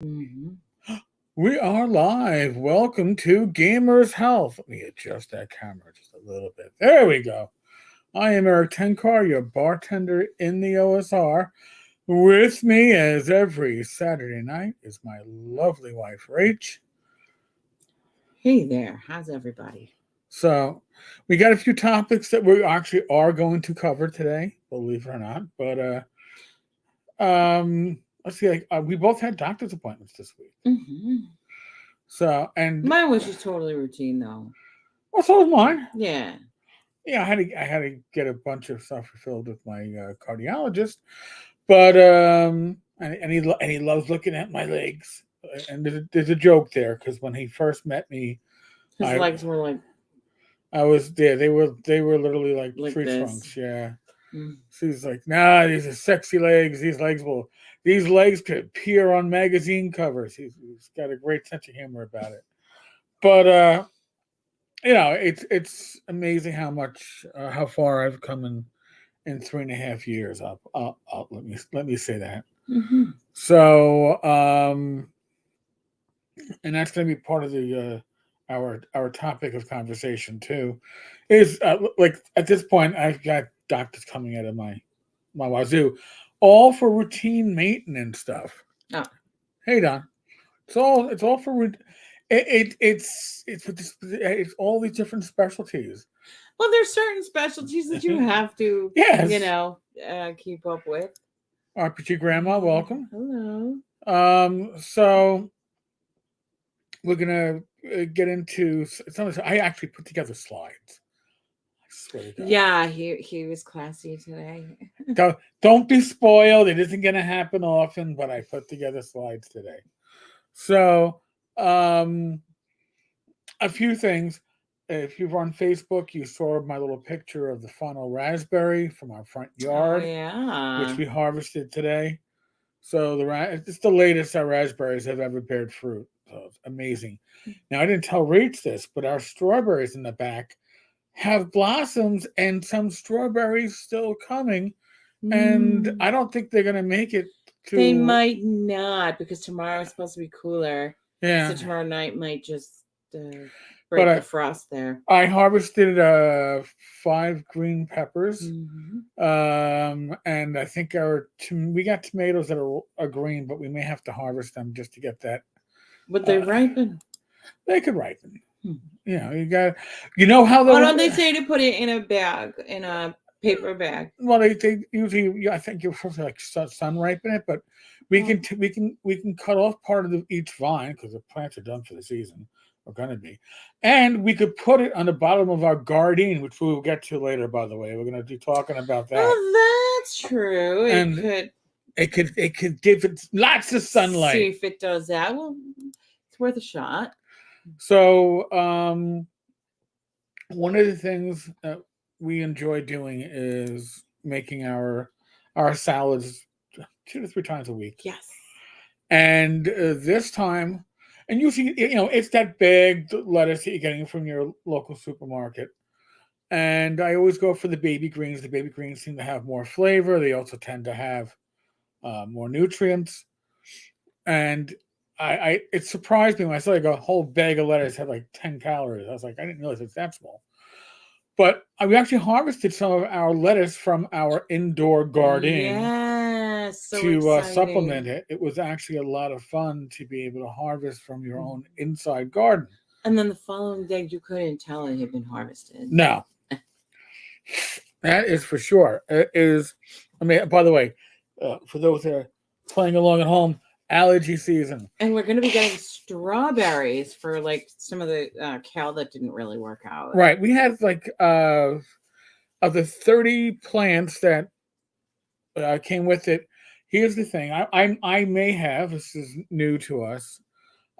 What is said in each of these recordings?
Mm-hmm. We are live. Welcome to Gamers Health. Let me adjust that camera just a little bit. There we go. I am Eric Tenkar, your bartender in the OSR. With me, as every Saturday night, is my lovely wife, Rach. Hey there, how's everybody? So, we got a few topics that we actually are going to cover today, believe it or not. Let's see. We both had doctor's appointments this week. Mm-hmm. So, and Mine was just totally routine, though. well, so was mine. Yeah. Yeah, I had to get a bunch of stuff fulfilled with my cardiologist, but and he loves looking at my legs. And there's a joke there because when he first met me, His I legs were I was there. They were literally like like tree this. trunks. Yeah. Mm. She's like, nah, these are sexy legs. These legs could appear on magazine covers. He's got a great sense of humor about it. But it's amazing how far I've come in 3.5 years. Let me say that. Mm-hmm. So, and that's going to be part of the our topic of conversation too. Is like at this point, I've got doctors coming out of my wazoo, all for routine maintenance stuff. Oh. Hey Don, it's all for it's all these different specialties. Well, there's certain specialties that you have to, you Yes. know, keep up with. RPG Grandma, welcome. Hello. So we're gonna get into some of this. I actually put together slides. I swear to God. Yeah, he was classy today. Don't be spoiled. It isn't gonna happen often, but I put together slides today. So, um, a few things. If you're on Facebook, you saw my little picture of the funnel raspberry from our front Oh yard, which yeah. we harvested today. So it's the latest our raspberries have ever bared fruit. So it's amazing. Now I didn't tell Reach this, but our strawberries in the back have blossoms and some strawberries still coming. And Mm. I don't think they're gonna make it They to might not because tomorrow is supposed to be cooler. yeah. So tomorrow night might just But break the frost there. I harvested 5 green peppers. Mm-hmm. And I think we got tomatoes that are green, but we may have to harvest them just to get that. Would they Uh, ripen? they could ripen. Hmm. You know how Oh, don't those. they say to put it in a bag, in a paper bag? Well, they usually. Yeah, I think you're supposed to like sun ripen it, but Oh. we can cut off part of each vine because the plants are done for the season. Are going to be, and we could put it on the bottom of our Gardyn, which we will get to later. By the way, we're going to be talking about that, Oh, that's true. It and could it could give it lots of see sunlight. if it does that. Well, it's worth a shot. So, one of the things that we enjoy doing is making our salads 2 to 3 times a week. Yes. And this time, and usually, it's that big lettuce that you're getting from your local supermarket. And I always go for the baby greens. The baby greens seem to have more flavor. They also tend to have more nutrients. And it surprised me when I saw like a whole bag of lettuce had like 10 calories. I was like, I didn't realize it's that small. But we actually harvested some of our lettuce from our indoor garden Yes. So to exciting. supplement it. It was actually a lot of fun to be able to harvest from your own inside garden. And then the following day, you couldn't tell it had been harvested. No, that is for sure. It is. I mean, by the way, for those that are playing along at home, allergy season. And we're going to be getting strawberries for like some of the kale that didn't really work out. Right. We had like of the 30 plants that came with it. Here's the thing. I may have, this is new to us.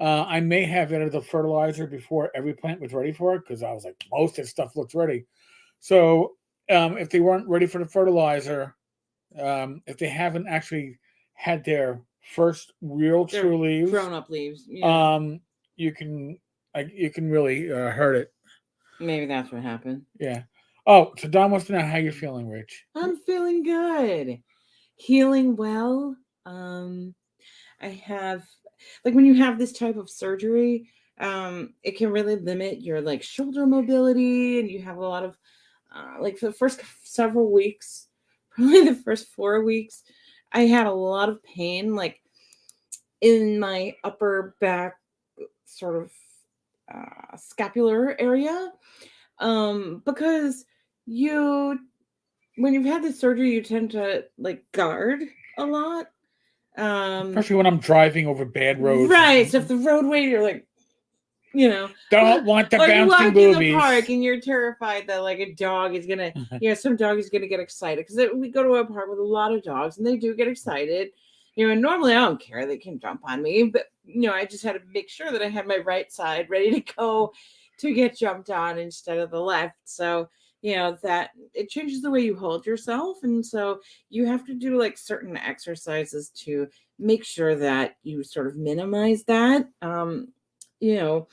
I may have added the fertilizer before every plant was ready for it because I was like, most of this stuff looks ready. So if they weren't ready for the fertilizer, if they haven't actually had their first real They're true leaves, grown up leaves. Yeah. you can you can really hurt it. Maybe that's what happened. Yeah. Oh, so Don wants to know how you're feeling, Rich. I'm feeling good. Healing well. I have like when you have this type of surgery, it can really limit your like shoulder mobility, and you have a lot of like for the first several weeks, probably the first 4 weeks, I had a lot of pain, like in my upper back, sort of scapular area, because you when you've had this surgery, you tend to like guard a lot. Especially when I'm driving over bad roads. Right. So if the roadway, you're like, don't want the or you bouncing walk in the boobies. park and you're terrified that like a dog is gonna, some dog is gonna get excited, because we go to a park with a lot of dogs and they do get excited. And normally I don't care; they can jump on me, but I just had to make sure that I had my right side ready to go to get jumped on instead of the left. So that it changes the way you hold yourself, and so you have to do like certain exercises to make sure that you sort of minimize that. You know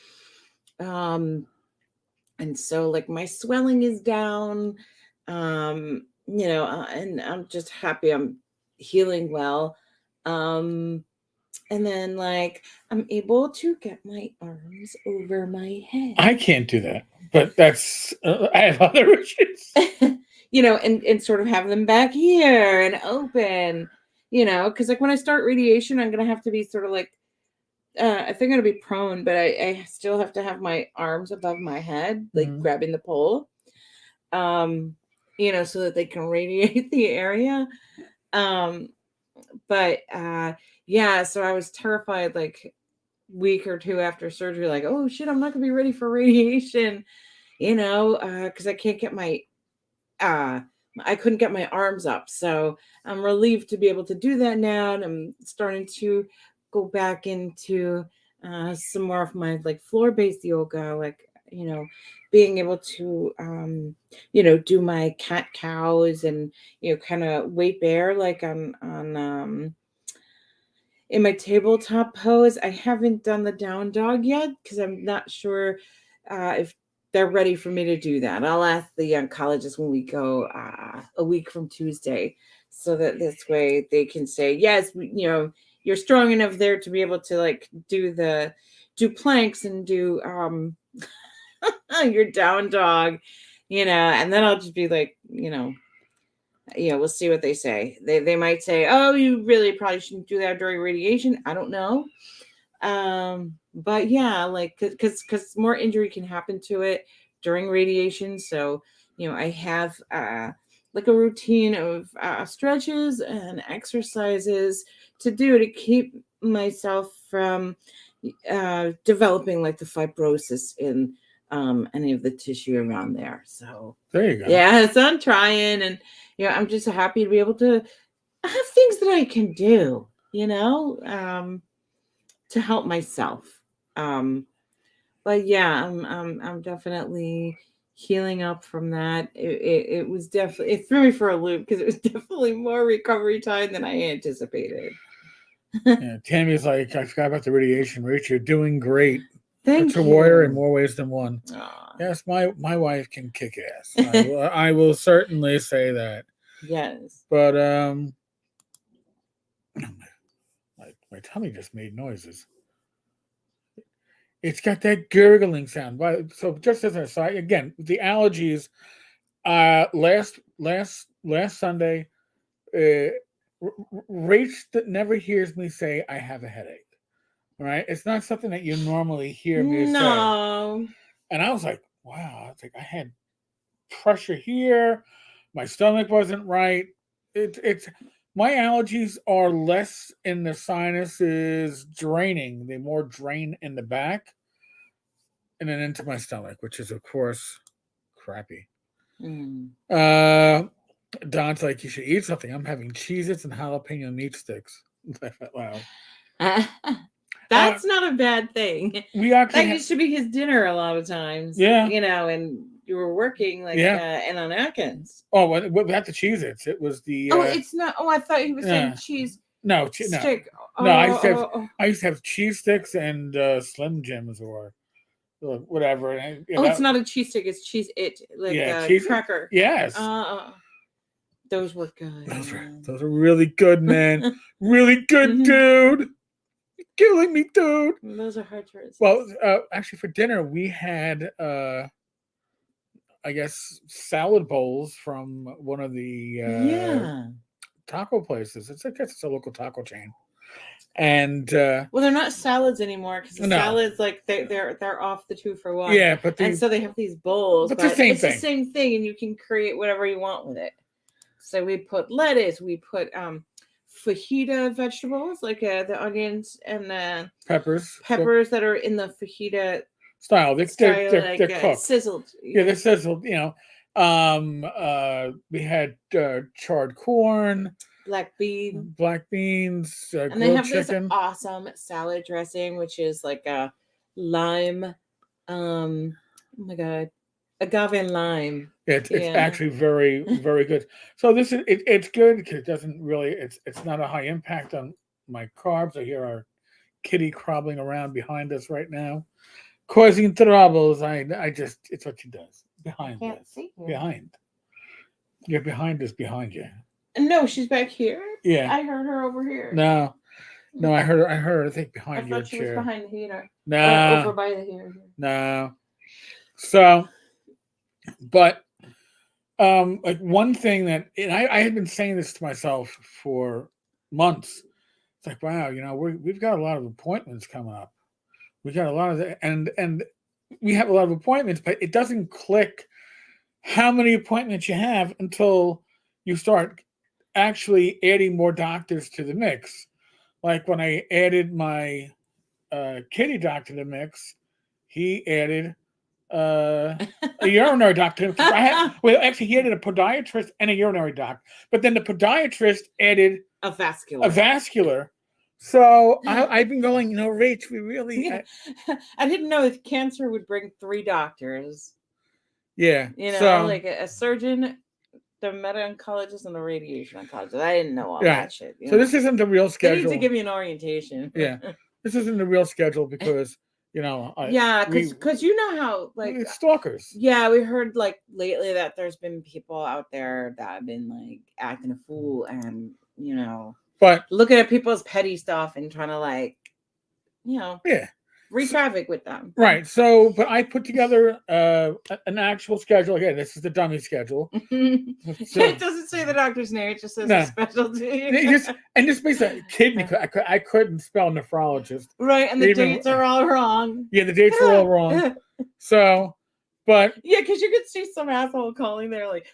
and so like my swelling is down, and I'm just happy I'm healing well. And then like I'm able to get my arms over my head. I can't do that, but that's I have other issues. And sort of have them back here and open, because like when I start radiation, I'm gonna have to be sort of like, I think I'm gonna be prone, but I still have to have my arms above my head, like grabbing the pole, so that they can radiate the area. But yeah, so I was terrified like week or two after surgery, like, oh shit, I'm not gonna be ready for radiation, because I can't get my I couldn't get my arms up. So I'm relieved to be able to do that now. And I'm starting to go back into some more of my like floor-based yoga, like, being able to, do my cat cows and, kind of weight bear, like on in my tabletop pose. I haven't done the down dog yet because I'm not sure if they're ready for me to do that. I'll ask the oncologist when we go a week from Tuesday, so that this way they can say, yes, you're strong enough there to be able to like do planks and do your down dog, and then I'll just be like, we'll see what they say. They might say, oh, you really probably shouldn't do that during radiation. I don't know. But yeah, like, because more injury can happen to it during radiation. So, I have like a routine of stretches and exercises to do to keep myself from developing like the fibrosis in any of the tissue around there. So there you go. Yeah, so I'm trying, and I'm just happy to be able to have things that I can do, to help myself. But yeah, I'm definitely healing up from that. It was definitely, it threw me for a loop because it was definitely more recovery time than I anticipated. Yeah, Tammy's like, I forgot about the radiation. Rach, you're doing great. Thank you. A warrior in more ways than one. Aww. Yes, my wife can kick ass. I will certainly say that. Yes. But my tummy just made noises. It's got that gurgling sound. So just as an aside, again, the allergies. Last Sunday, Rach that never hears me say I have a headache. Right? It's not something that you normally hear me say. And I was like, wow. I had pressure here. My stomach wasn't right. It's my allergies are less in the sinuses draining. They more drain in the back and then into my stomach, which is of course crappy. Don's like, you should eat something. I'm having Cheez-Its and jalapeno meat sticks. Laugh out loud. That's not a bad thing. That used to be his dinner a lot of times. Yeah. And you were working like and on Atkins. Oh, without the Cheez-Its. It was the it's not. Oh, I thought he was saying cheese. No, stick. No, I used to have cheese sticks and Slim Jims or whatever. And, it's not a cheese stick. It's cheese it like a cracker. Yes. Those were good. Those are really good, man. Really good, dude. killing me, dude. Those are hard choices. Well, actually, for dinner we had, I guess, salad bowls from one of the Yeah. taco places. I guess it's a local taco chain, and Well, they're not salads anymore because the no, salads like they're off the 2-for-1. yeah, but And so they have these bowls, but but the same it's thing. the same thing, and you can create whatever you want with it. So we put lettuce, we put fajita vegetables like the onions and the Peppers that are in the fajita style. style, They're cooked. sizzled. Yeah, they're sizzled. We had charred corn, Black bean. black beans, And they grilled have this chicken. awesome salad dressing, which is like a lime, oh my god, agave and lime. It's Yeah. actually very, very good. So this is it's good because it doesn't really it's not a high impact on my carbs. I hear our kitty crawling around behind us right now, causing troubles. I just it's what she does behind Can't us. see her. Behind. You're behind us, behind you. No, she's back here. Yeah. I heard her over here. No, I heard her. I think I behind your thought she chair. was behind the heater. No, Over by the heater. no. So, but like one thing that, and I had been saying this to myself for months. It's like, wow, we've got a lot of appointments coming up. We got a lot of and we have a lot of appointments, but it doesn't click how many appointments you have until you start actually adding more doctors to the mix. Like when I added my kitty doctor to the mix, he added a urinary doctor. Actually, he added a podiatrist and a urinary doc. But then the podiatrist added a vascular. So I've been going, Rach, we really... Yeah. I didn't know if cancer would bring 3 doctors. Yeah. Like a surgeon, the meta-oncologist, and the radiation oncologist. I didn't know all that shit. So this isn't the real schedule. They need to give me an orientation. Yeah. This isn't the real schedule because, because you know how, like... It's stalkers. Yeah, we heard, like, lately that there's been people out there that have been, like, acting a fool and, but looking at people's petty stuff and trying to, like, wreak havoc with them. Right. So, but I put together an actual schedule. Again, this is the dummy schedule. It doesn't say the doctor's name. It just says a specialty. Just basically, kidney. I couldn't spell nephrologist. Right, and the dates are all wrong. Yeah, the dates are all wrong. So, but yeah, because you could see some asshole calling there like,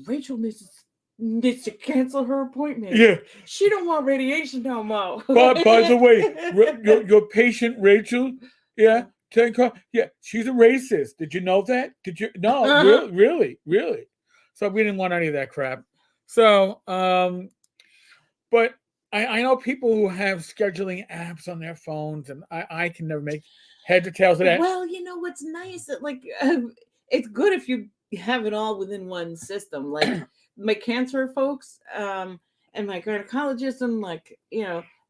Rachel needs to cancel her appointment. Yeah, she don't want radiation no more. But by the way, your patient Rachel, Tenkar, she's a racist. Did you know that? Did you? No, really. So we didn't want any of that crap. So, but I know people who have scheduling apps on their phones, and I can never make heads or tails of that. Well, what's nice, like it's good if you have it all within one system, like. My cancer folks and my gynecologist and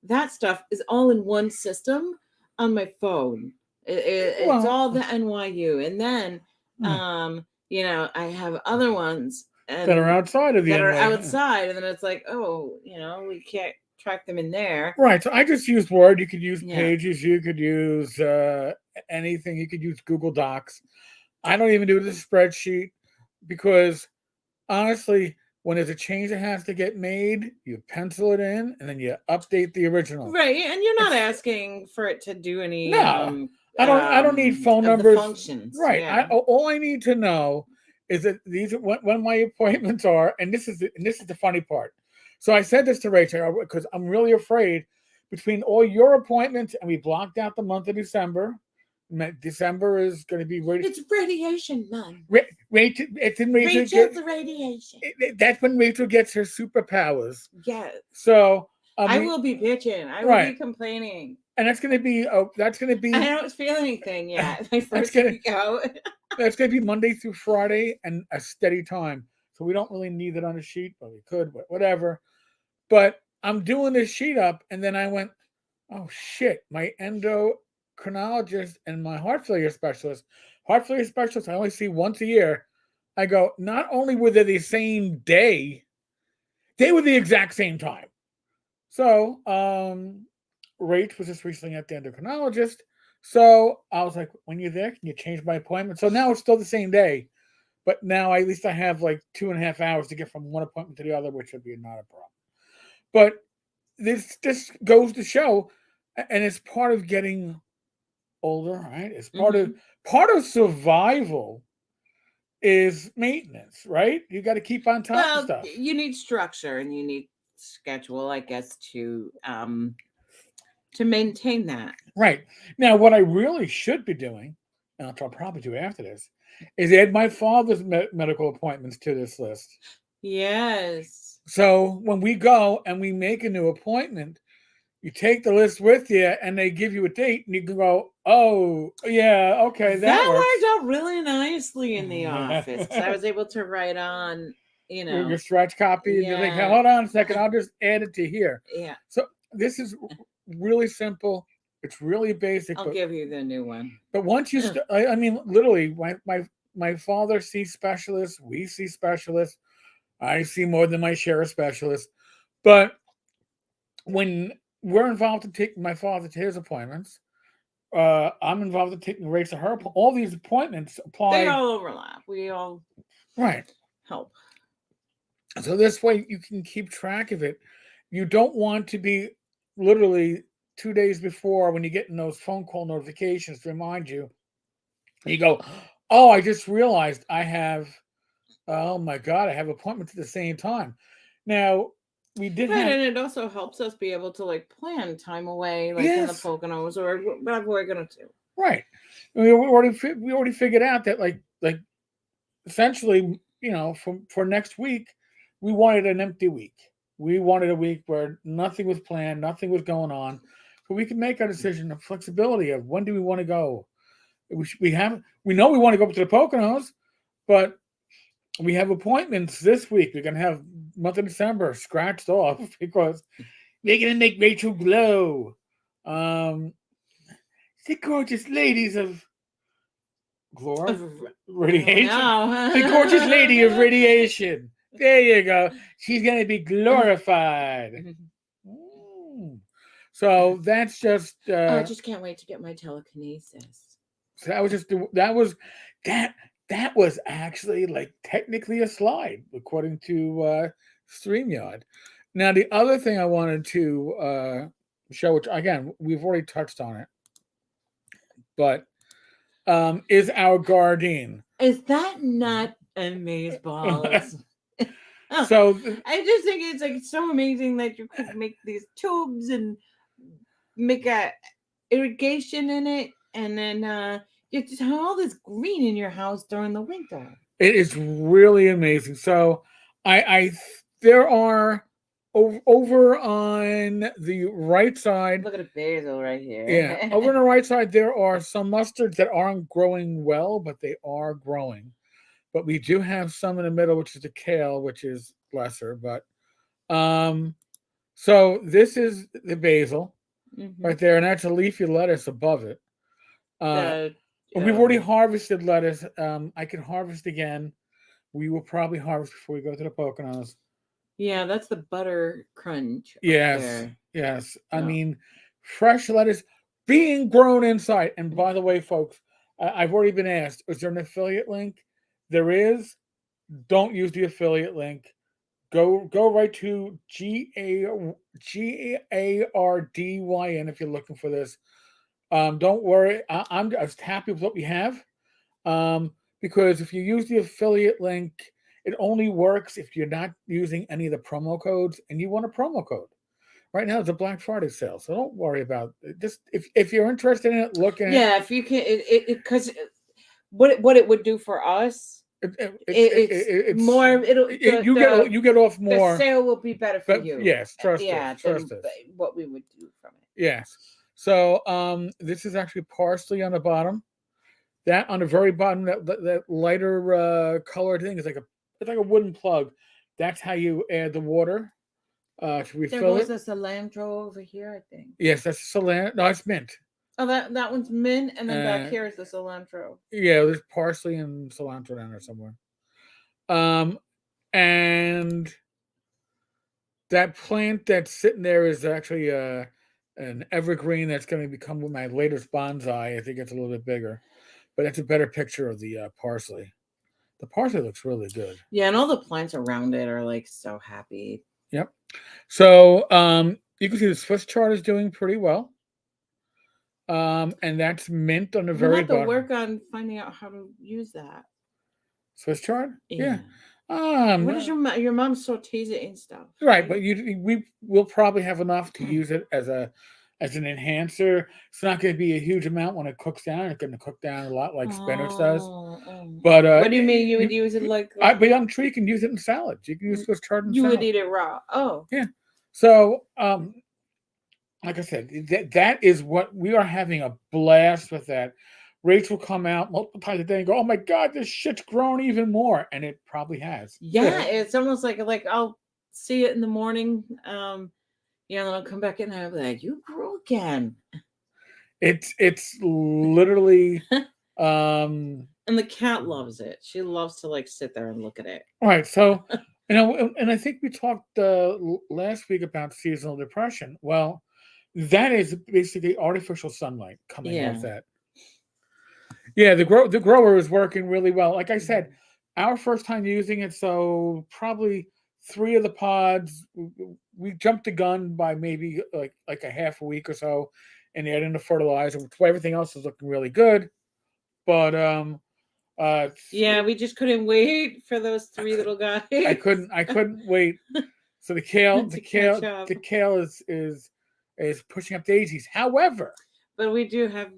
that stuff is all in one system on my phone. It's all the NYU, and then I have other ones that are outside of the outside, and then it's like, we can't track them in there. Right. So I just used Word. You could use Pages. You could use anything. You could use Google Docs. I don't even do the spreadsheet because honestly, when there's a change that has to get made, you pencil it in and then you update the original. Right, and you're not asking for it to do any. No, I don't need phone numbers. Functions. Right. Yeah. All I need to know is that these are when my appointments are, and this is the funny part. So I said this to Rachel because I'm really afraid between all your appointments and we blocked out the month of December. December is going to be it's radiation month. Rachel, it's in Rachel. Rachel's the radiation. That's when Rachel gets her superpowers. Yes. So I will be bitching. I will be complaining. And that's going to be. I don't feel anything yet. My first week out. That's going to be Monday through Friday and a steady time. So we don't really need it on a sheet, but we could, but whatever. But I'm doing this sheet up, and then I went, oh shit, my endocrinologist and my heart failure specialist. I only see once a year. I go, not only were they the same day, they were the exact same time. So Rach was just recently at the endocrinologist. So I was like, when you're there, can you change my appointment? So now it's still the same day, but now at least I have like 2.5 hours to get from one appointment to the other, which would be not a problem. But this goes to show, and it's part of getting older, right? It's part of survival is maintenance, right? You got to keep on top of Well, stuff. you need structure and you need schedule, I guess, to maintain that. Right. Now, what I really should be doing, and I'll probably do after this, is add my father's medical appointments to this list. Yes. So when we go and we make a new appointment, you take the list with you and they give you a date and you can go, oh, yeah, okay, that works. Worked out really nicely in the office. I was able to write on, your stretch copy, and you're like, hold on a second, I'll just add it to here. Yeah. So this is really simple. It's really basic. I'll give you the new one. But once you, I mean, literally, my father sees specialists. We see specialists. I see more than my share of specialists. But when we're involved in taking my father to his appointments, I'm involved in taking Rach to her. All these appointments apply. They all overlap. We all help. So this way you can keep track of it. You don't want to be literally 2 days before when you're getting those phone call notifications to remind you. You go, oh, I just realized I have, oh my God, I have appointments at the same time. Now, we did and it also helps us be able to like plan time away, like in the Poconos or whatever we're gonna do. Right. We already figured out that like essentially, for next week, we wanted an empty week. We wanted a week where nothing was planned, nothing was going on, so we can make our decision of flexibility of when do we want to go. We know we want to go up to the Poconos, but we have appointments this week. We're gonna have month of December scratched off because we're gonna make Rachel glow. The gorgeous ladies of radiation. The gorgeous lady of radiation. There you go. She's going to be glorified. So that's just. I just can't wait to get my telekinesis. So that was actually like technically a slide according to StreamYard. Now the other thing I wanted to show, which again we've already touched on it, but is our Gardyn. Is that not amazeballs? So I just think it's like so amazing that you could make these tubes and make a irrigation in it, and then you just have all this green in your house during the winter. It is really amazing. So there are over on the right side. Look at the basil right here. Yeah, over on the right side there are some mustards that aren't growing well, but they are growing. But we do have some in the middle, which is the kale, which is lesser. But so this is the basil right there, and that's a leafy lettuce above it. We've already harvested lettuce. I can harvest again. We will probably harvest before we go to the Poconos. Yeah, that's the butter crunch. Yes. I mean, fresh lettuce being grown inside. And by the way, folks, I've already been asked, is there an affiliate link? There is. Don't use the affiliate link. Go right to Gardyn if you're looking for this. Don't worry. I'm just happy with what we have. Because if you use the affiliate link, it only works if you're not using any of the promo codes and you want a promo code. Right now it's a Black Friday sale, so don't worry about it. Just if you're interested in it, look at it. Yeah, if you can, because what it would do for us. It's more. You get off more. The sale will be better for you. Yes, trust us. What we would do from it. Yes. So this is actually parsley on the bottom. That on the very bottom, that lighter colored thing is it's like a wooden plug. That's how you add the water. Should we fill it? There was a cilantro over here, I think. Yes, that's cilantro. No, it's mint. Oh, that one's mint, and then back here is the cilantro. Yeah, there's parsley and cilantro down there somewhere. And that plant that's sitting there is actually an evergreen that's going to become my latest bonsai. I think it's a little bit bigger, but that's a better picture of the parsley. The parsley looks really good. Yeah, and all the plants around it are like so happy. Yep. So you can see the Swiss chard is doing pretty well. And that's mint on the We'll very have to bottom. work on finding out how to use that. Swiss chard? Yeah. Yeah. What does Um, your mom sautés it and stuff, right, but right? we will probably have enough to use it as an enhancer. It's not going to be a huge amount when it cooks down. It's going to cook down a lot like spinach does. But What do you mean you would use it but I'm sure you can use it in salads. You can use Swiss chard in you would salad. eat it raw? Oh. Yeah. So like I said, that is what we are having a blast with that. Rachel will come out multiple times a day and go, "Oh my god, this shit's grown even more," and it probably has. Yeah, it's almost like I'll see it in the morning. Yeah, and then I'll come back in and I'll be like, "You grew again." It's literally um And the cat loves it. She loves to like sit there and look at it. all right. So and I think we talked last week about seasonal depression. Well, that is basically artificial sunlight coming Yeah. off that. Yeah, the grower is working really well. Like I said, our first time using it, so probably 3 of the pods we jumped the gun by maybe like a half a week or so, and adding the fertilizer. Everything else is looking really good, but Yeah, we just couldn't wait for those 3 little guys. I couldn't wait. So the kale catch up. the kale is pushing up daisies. However, But we do have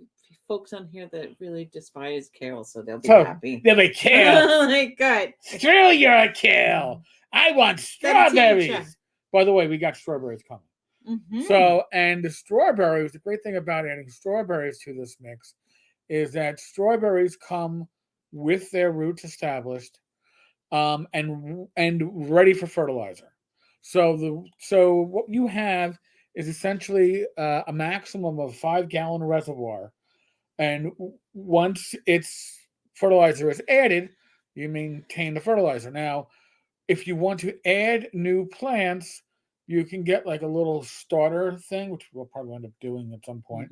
folks on here that really despise kale, so they'll be so happy. they're like kale. Like good. Screw your kale. I want strawberries. By the way, we got strawberries coming. Mm-hmm. So, and the strawberries, the great thing about adding strawberries to this mix is that strawberries come with their roots established, and ready for fertilizer. So what you have is essentially a maximum of 5-gallon reservoir, and once its fertilizer is added, you maintain the fertilizer. Now, if you want to add new plants, you can get like a little starter thing, which we'll probably end up doing at some point,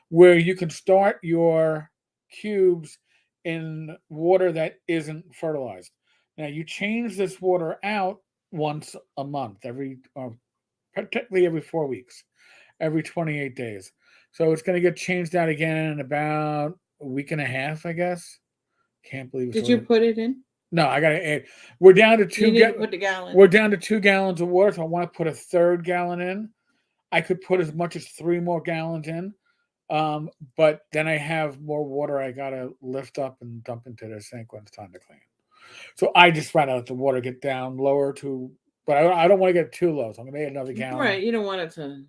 where you can start your cubes in water that isn't fertilized. Now you change this water out once a month, technically every 4 weeks, every 28 days. So it's going to get changed out again in about a week and a half, I guess. Can't believe it's Did you put it in? No, I gotta add. We're down to two. You need to put the gallon. We're down to 2 gallons of water. So I want to put a third gallon in. I could put as much as 3 more gallons in, but then I have more water I gotta lift up and dump into the sink when it's time to clean. So I just ran out the water get down lower to, but I don't want to get too low. So I'm gonna add another gallon. Right, you don't want it to.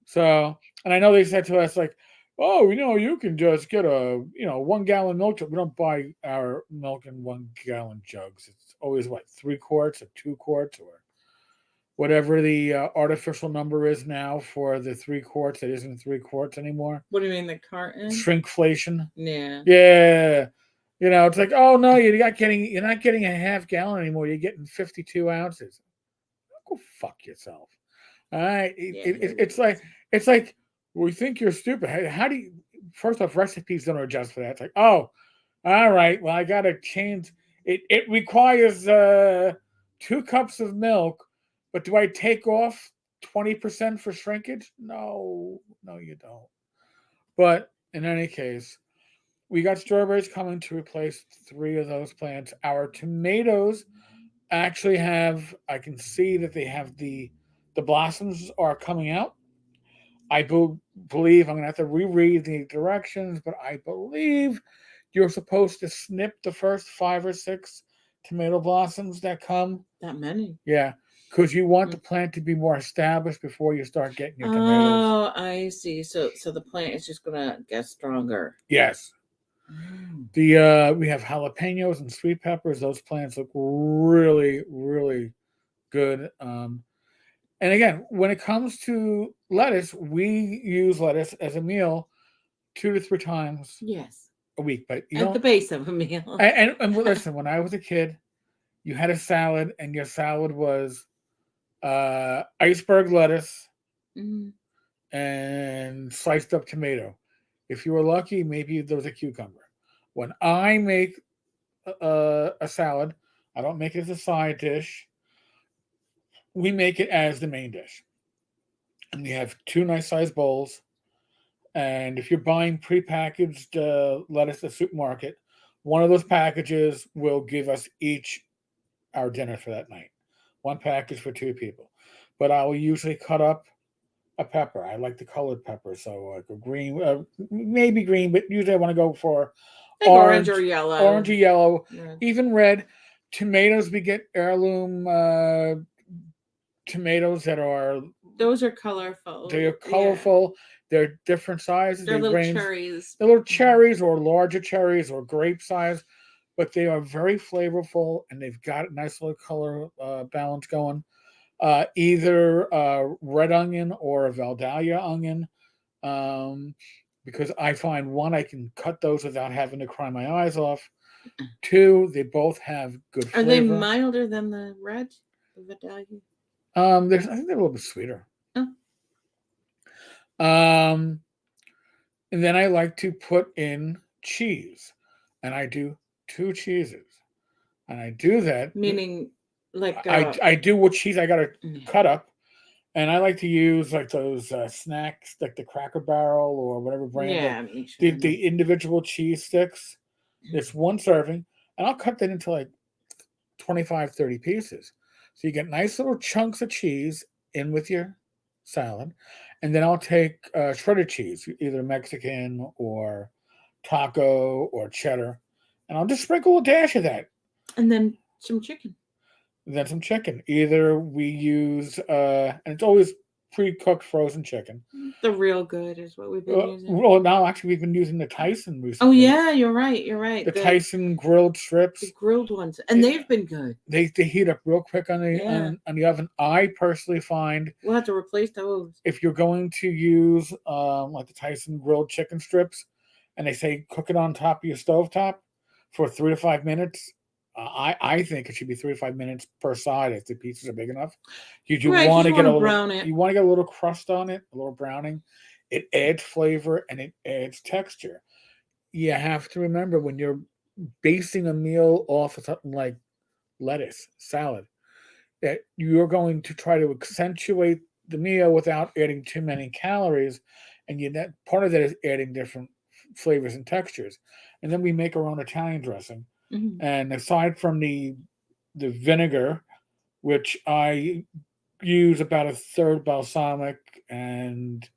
So, and I know they said to us like, "Oh, you can just get a 1-gallon milk jug." We don't buy our milk in 1-gallon jugs. It's always 3 quarts or 2 quarts or whatever the artificial number is now for the 3 quarts. It isn't 3 quarts anymore. What do you mean, the carton? Shrinkflation. Yeah. Yeah. It's like, oh no, you're not getting a half gallon anymore. You're getting 52 ounces. Go fuck yourself. All right. It's like we think you're stupid. How do you? First off, recipes don't adjust for that. It's like, oh, all right. Well, I gotta change. It requires 2 cups of milk, but do I take off 20% for shrinkage? No, you don't. But in any case, we got strawberries coming to replace 3 of those plants. Our tomatoes actually have. I can see that they have the blossoms are coming out. I believe I'm going to have to reread the directions, but I believe you're supposed to snip the first 5 or 6 tomato blossoms that come. That many? Yeah, because you want the plant to be more established before you start getting your tomatoes. Oh, I see. So the plant is just going to get stronger. Yes. We have jalapenos and sweet peppers. Those plants look really, really good. And again, when it comes to lettuce, we use lettuce as a meal 2 to 3 times a week. But at the base of a meal. And listen, when I was a kid, you had a salad, and your salad was iceberg lettuce, and sliced up tomato. If you were lucky, maybe there was a cucumber. When I make a salad, I don't make it as a side dish. We make it as the main dish. And we have two nice sized bowls. And if you're buying prepackaged lettuce at the supermarket, one of those packages will give us each our dinner for that night. One package for two people. But I will usually cut up a pepper. I like the colored pepper, so like a green, maybe green, but usually I want to go for Like orange or orange yellow. or yellow, Yeah. even red. Tomatoes, we get heirloom tomatoes that are Those are colorful. they are Yeah. colorful. They're different sizes. They're They little range. cherries. They're little cherries or larger cherries or grape size, but they are very flavorful and they've got a nice little color balance going. Either red onion or a Valdalia onion, um, because I find one, I can cut those without having to cry my eyes off. Two, they both have good Are they flavor. milder than the red? The Vidalia? There's, I think they're a little bit sweeter. Oh. Um, and then I like to put in cheese, and I do two cheeses, and I do that. Meaning, like I do what cheese I gotta yeah. cut up. And I like to use like those snacks, like the Cracker Barrel or whatever brand. Yeah, The individual cheese sticks. It's one serving, and I'll cut that into like 25, 30 pieces. So you get nice little chunks of cheese in with your salad. And then I'll take shredded cheese, either Mexican or taco or cheddar, and I'll just sprinkle a dash of that. And then some chicken. Then some chicken. Either we use, and it's always pre-cooked frozen chicken. The real good is what we've been using. Well, now actually we've been using the Tyson recently. Oh yeah, you're right. You're right. The Tyson grilled strips. The grilled ones, and they've been good. They heat up real quick on the oven. I personally find we'll have to replace those. If you're going to use like the Tyson grilled chicken strips, and they say cook it on top of your stovetop for 3 to 5 minutes. I think it should be 3 to 5 minutes per side if the pieces are big enough. You do want to get a little brown it. You want to get a little crust on it, a little browning. It adds flavor and it adds texture. You have to remember when you're basing a meal off of something like lettuce, salad, that you're going to try to accentuate the meal without adding too many calories, and that part of that is adding different flavors and textures. And then we make our own Italian dressing. Mm-hmm. And aside from the vinegar, which I use about a third balsamic and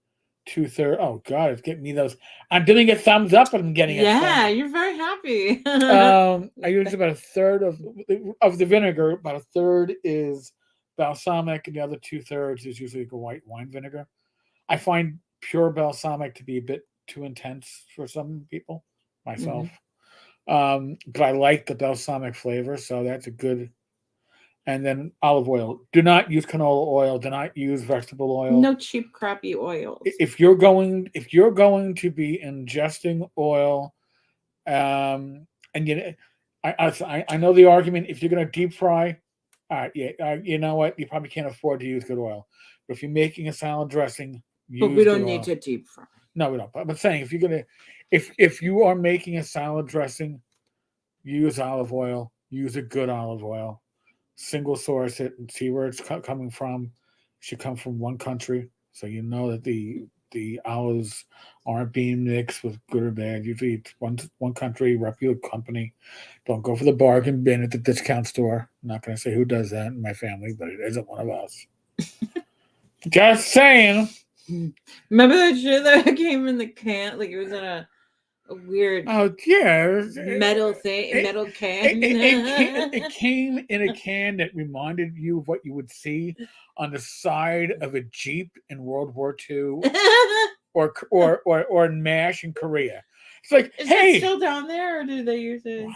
2/3. Oh God, it's getting me those. I'm giving a thumbs up, and I'm getting a thumbs. You're very happy. I use about a third of the vinegar. About a third is balsamic, and the other 2/3 is usually like a white wine vinegar. I find pure balsamic to be a bit too intense for some people, myself. But I like the balsamic flavor, so that's a good. And then olive oil. Do not use canola oil. Do not use vegetable oil. No cheap, crappy oils. If you're going to be ingesting oil, and I know the argument. If you're going to deep fry, you know what? You probably can't afford to use good oil. But if you're making a salad dressing, but we don't need to deep fry. No, we don't. But I'm saying if you're gonna, if you are making a salad dressing, use olive oil. Use a good olive oil. Single source it and see where it's coming from. It should come from one country, so you know that the olives aren't being mixed with good or bad. Usually it's one country, reputable company. Don't go for the bargain bin at the discount store. I'm not going to say who does that in my family, but it isn't one of us. Just saying. Remember that shit that came in the can? Like it was in a weird metal thing, metal can. It came in a can that reminded you of what you would see on the side of a Jeep in World War II or in MASH in Korea. It's like, is hey, it still down there, or did they use it?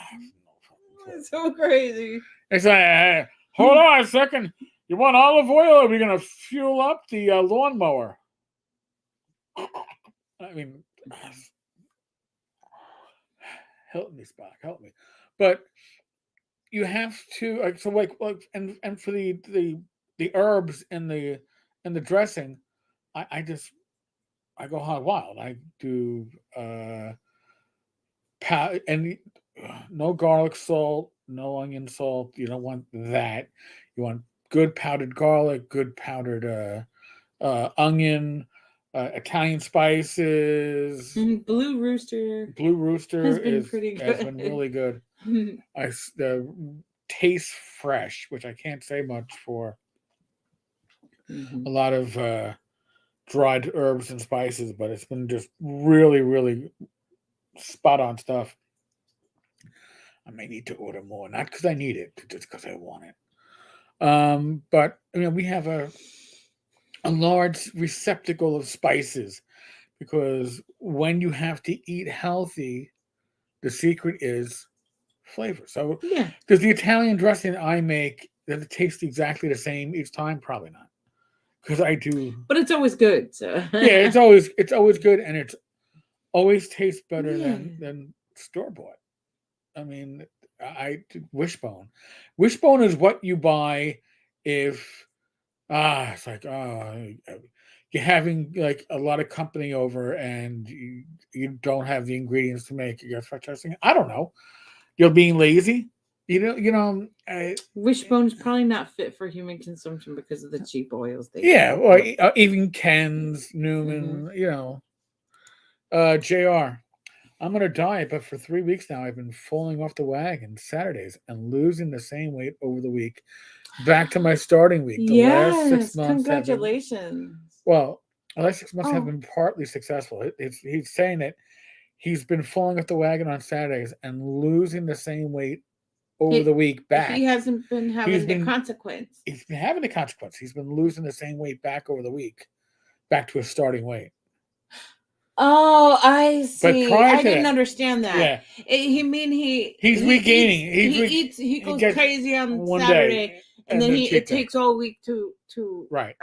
It's so crazy. It's like, hey, hold on a second. You want olive oil, or are we gonna fuel up the lawnmower? I mean, help me, Spock, help me. But you have to and for the herbs in the dressing, I just I go hog wild. I do and no garlic salt, no onion salt. You don't want that. You want good powdered garlic, good powdered onion, Italian spices. Blue Rooster Blue Rooster has been pretty has been good. really good. I tastes fresh, which I can't say much for a lot of dried herbs and spices, but it's been just really, really spot on stuff. I may need to order more, not because I need it, just because I want it. But we have a large receptacle of spices because when you have to eat healthy, the secret is flavor. So, Yeah, does the Italian dressing I make does it taste exactly the same each time? Probably not, because I do. but it's always good. So Yeah, it's always good, and it's always tastes better yeah, than store bought. I mean, I Wishbone. Wishbone is what you buy if it's like you're having like a lot of company over and you don't have the ingredients to make your fried dressing. I don't know. You're being lazy. Wishbone's probably not fit for human consumption because of the cheap oils they Yeah, come or with. even Ken's, Hmm. Newman, JR. I'm on a diet, but for 3 weeks now, I've been falling off the wagon Saturdays and losing the same weight over the week. Back to my starting week. The last six Yes, months have been, congratulations. well, the last 6 months have Oh, been partly successful. He's saying that he's been falling off the wagon on Saturdays and losing the same weight over the week he back. hasn't been He's having the been consequence. he's been having the consequence. He's been losing the same weight back over the week, back to his starting weight. Oh, I But see. prior I to didn't that, understand that. yeah, He mean he's regaining. he He goes gets crazy on one day Saturday, and and then then cheat it day. takes all week to Right,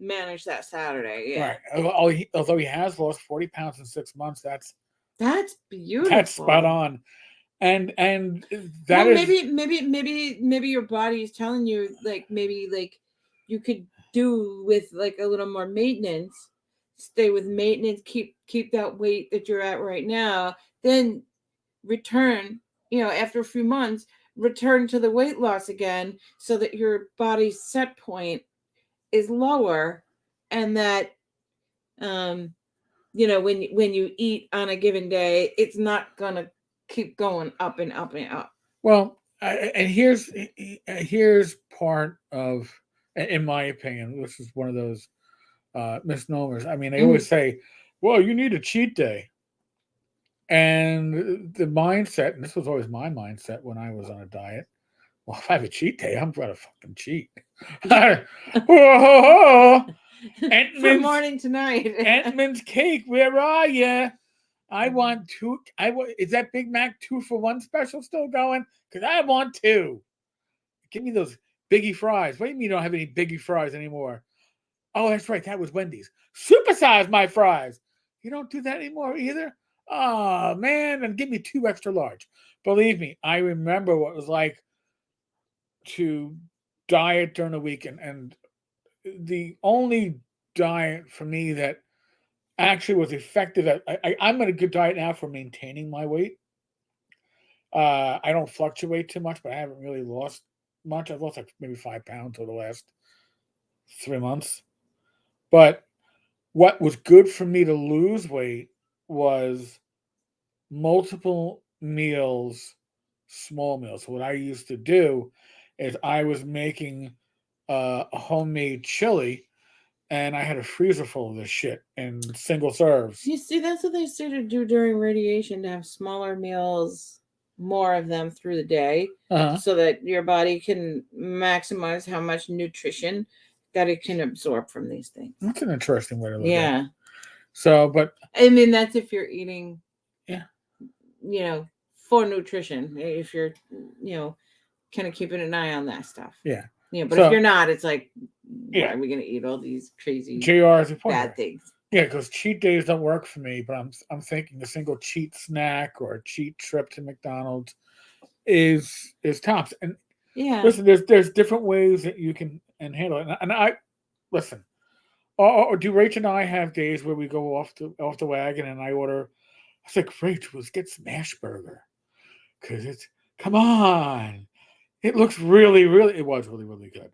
manage that Saturday. Yeah, right. Although he has lost 40 pounds in 6 months, that's that's spot beautiful. on. And that Well, is maybe your body is telling you like maybe like you could do with like a little more maintenance. Stay with maintenance. Keep that weight that you're at right now. Then return. After a few months, return to the weight loss again, so that your body's set point is lower, and that um when you eat on a given day, it's not gonna keep going up and up and up. well. And here's part of, in my opinion, this is one of those misnomers. I mean, they always Mhm. say, "Well, you need a cheat day." And the mindset, and this was always my mindset when I was on a diet. Well, if I have a cheat day, I'm gonna fucking cheat. Whoa, From Entman's morning to night. Entman's cake. Where are you? I Mhm. want two. Is that Big Mac 2-for-1 special still going? Because I want two. Give me those Biggie fries. What do you mean you don't have any Biggie fries anymore? Oh, that's right. That was Wendy's. Supersize my fries. You don't do that anymore either? Oh, man. And give me 2 extra large. Believe me, I remember what it was like to diet during the week. And the only diet for me that actually was effective I'm on a good diet now for maintaining my weight. I don't fluctuate too much, but I haven't really lost much. I've lost like maybe 5 pounds over the last 3 months. But what was good for me to lose weight was multiple meals, small meals. So what I used to do is I was making a homemade chili, and I had a freezer full of this shit in single serves. You see, that's what they say to do during radiation, to have smaller meals, more of them through the day, Uh-huh. so that your body can maximize how much nutrition that it can absorb from these things. That's an interesting way to look at it. Yeah. So, but I mean, that's if you're eating, yeah, you know, for nutrition. If you're, kind of keeping an eye on that stuff. yeah. But if you're So not, it's like, why yeah, are we going to eat all these crazy JR is a point bad here. things? Yeah, because cheat days don't work for me, but I'm thinking a single cheat snack or a cheat trip to McDonald's is tops. And Yeah. listen, there's different ways that you can and handle it. And I listen, Or do Rach and I have days where we go off the wagon and I order? I was like, Rach, let's get smash burger because it's come on. It looks really. It was really good.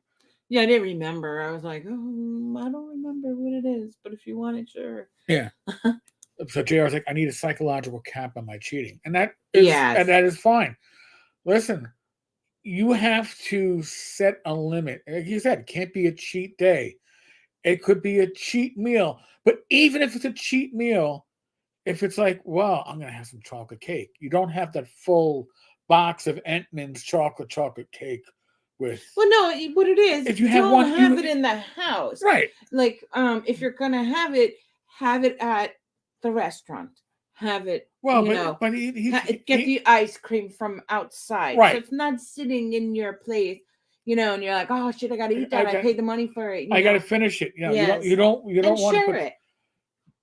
Yeah, I didn't remember. I was like, I don't remember what it is, but if you want it, sure. Yeah. So JR's like, I need a psychological cap on my cheating, and Yes. that is fine. Listen, you have to set a limit. Like you said, it can't be a cheat day. It could be a cheat meal. But even if it's a cheat meal, if it's like, well, I'm gonna have some chocolate cake, you don't have that full box of Entman's chocolate cake with. Well, no, what it is, If you have don't one, have it in the house. right. Like, if you're gonna have it at the restaurant. Have it, Well, but get the ice cream from outside, so right. it's not sitting in your plate. And you're like, oh shit, I gotta eat that. I got, paid the money for it. I got to finish it. Yes. You don't And want to share put. it.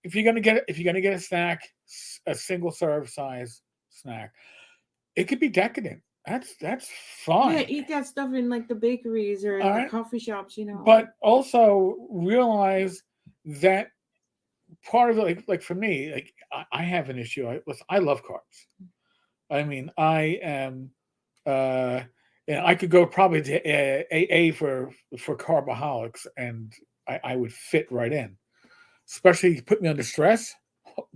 If you're gonna get a snack, a single serve size snack, it could be decadent. That's Yeah, fine. eat that stuff in like the bakeries or in All the right. coffee shops. But also realize that part of it, like for me, like I have an issue. I love carbs. I mean, I am. I could go probably to AA for carboholics, and I would fit right in. Especially you put me under stress.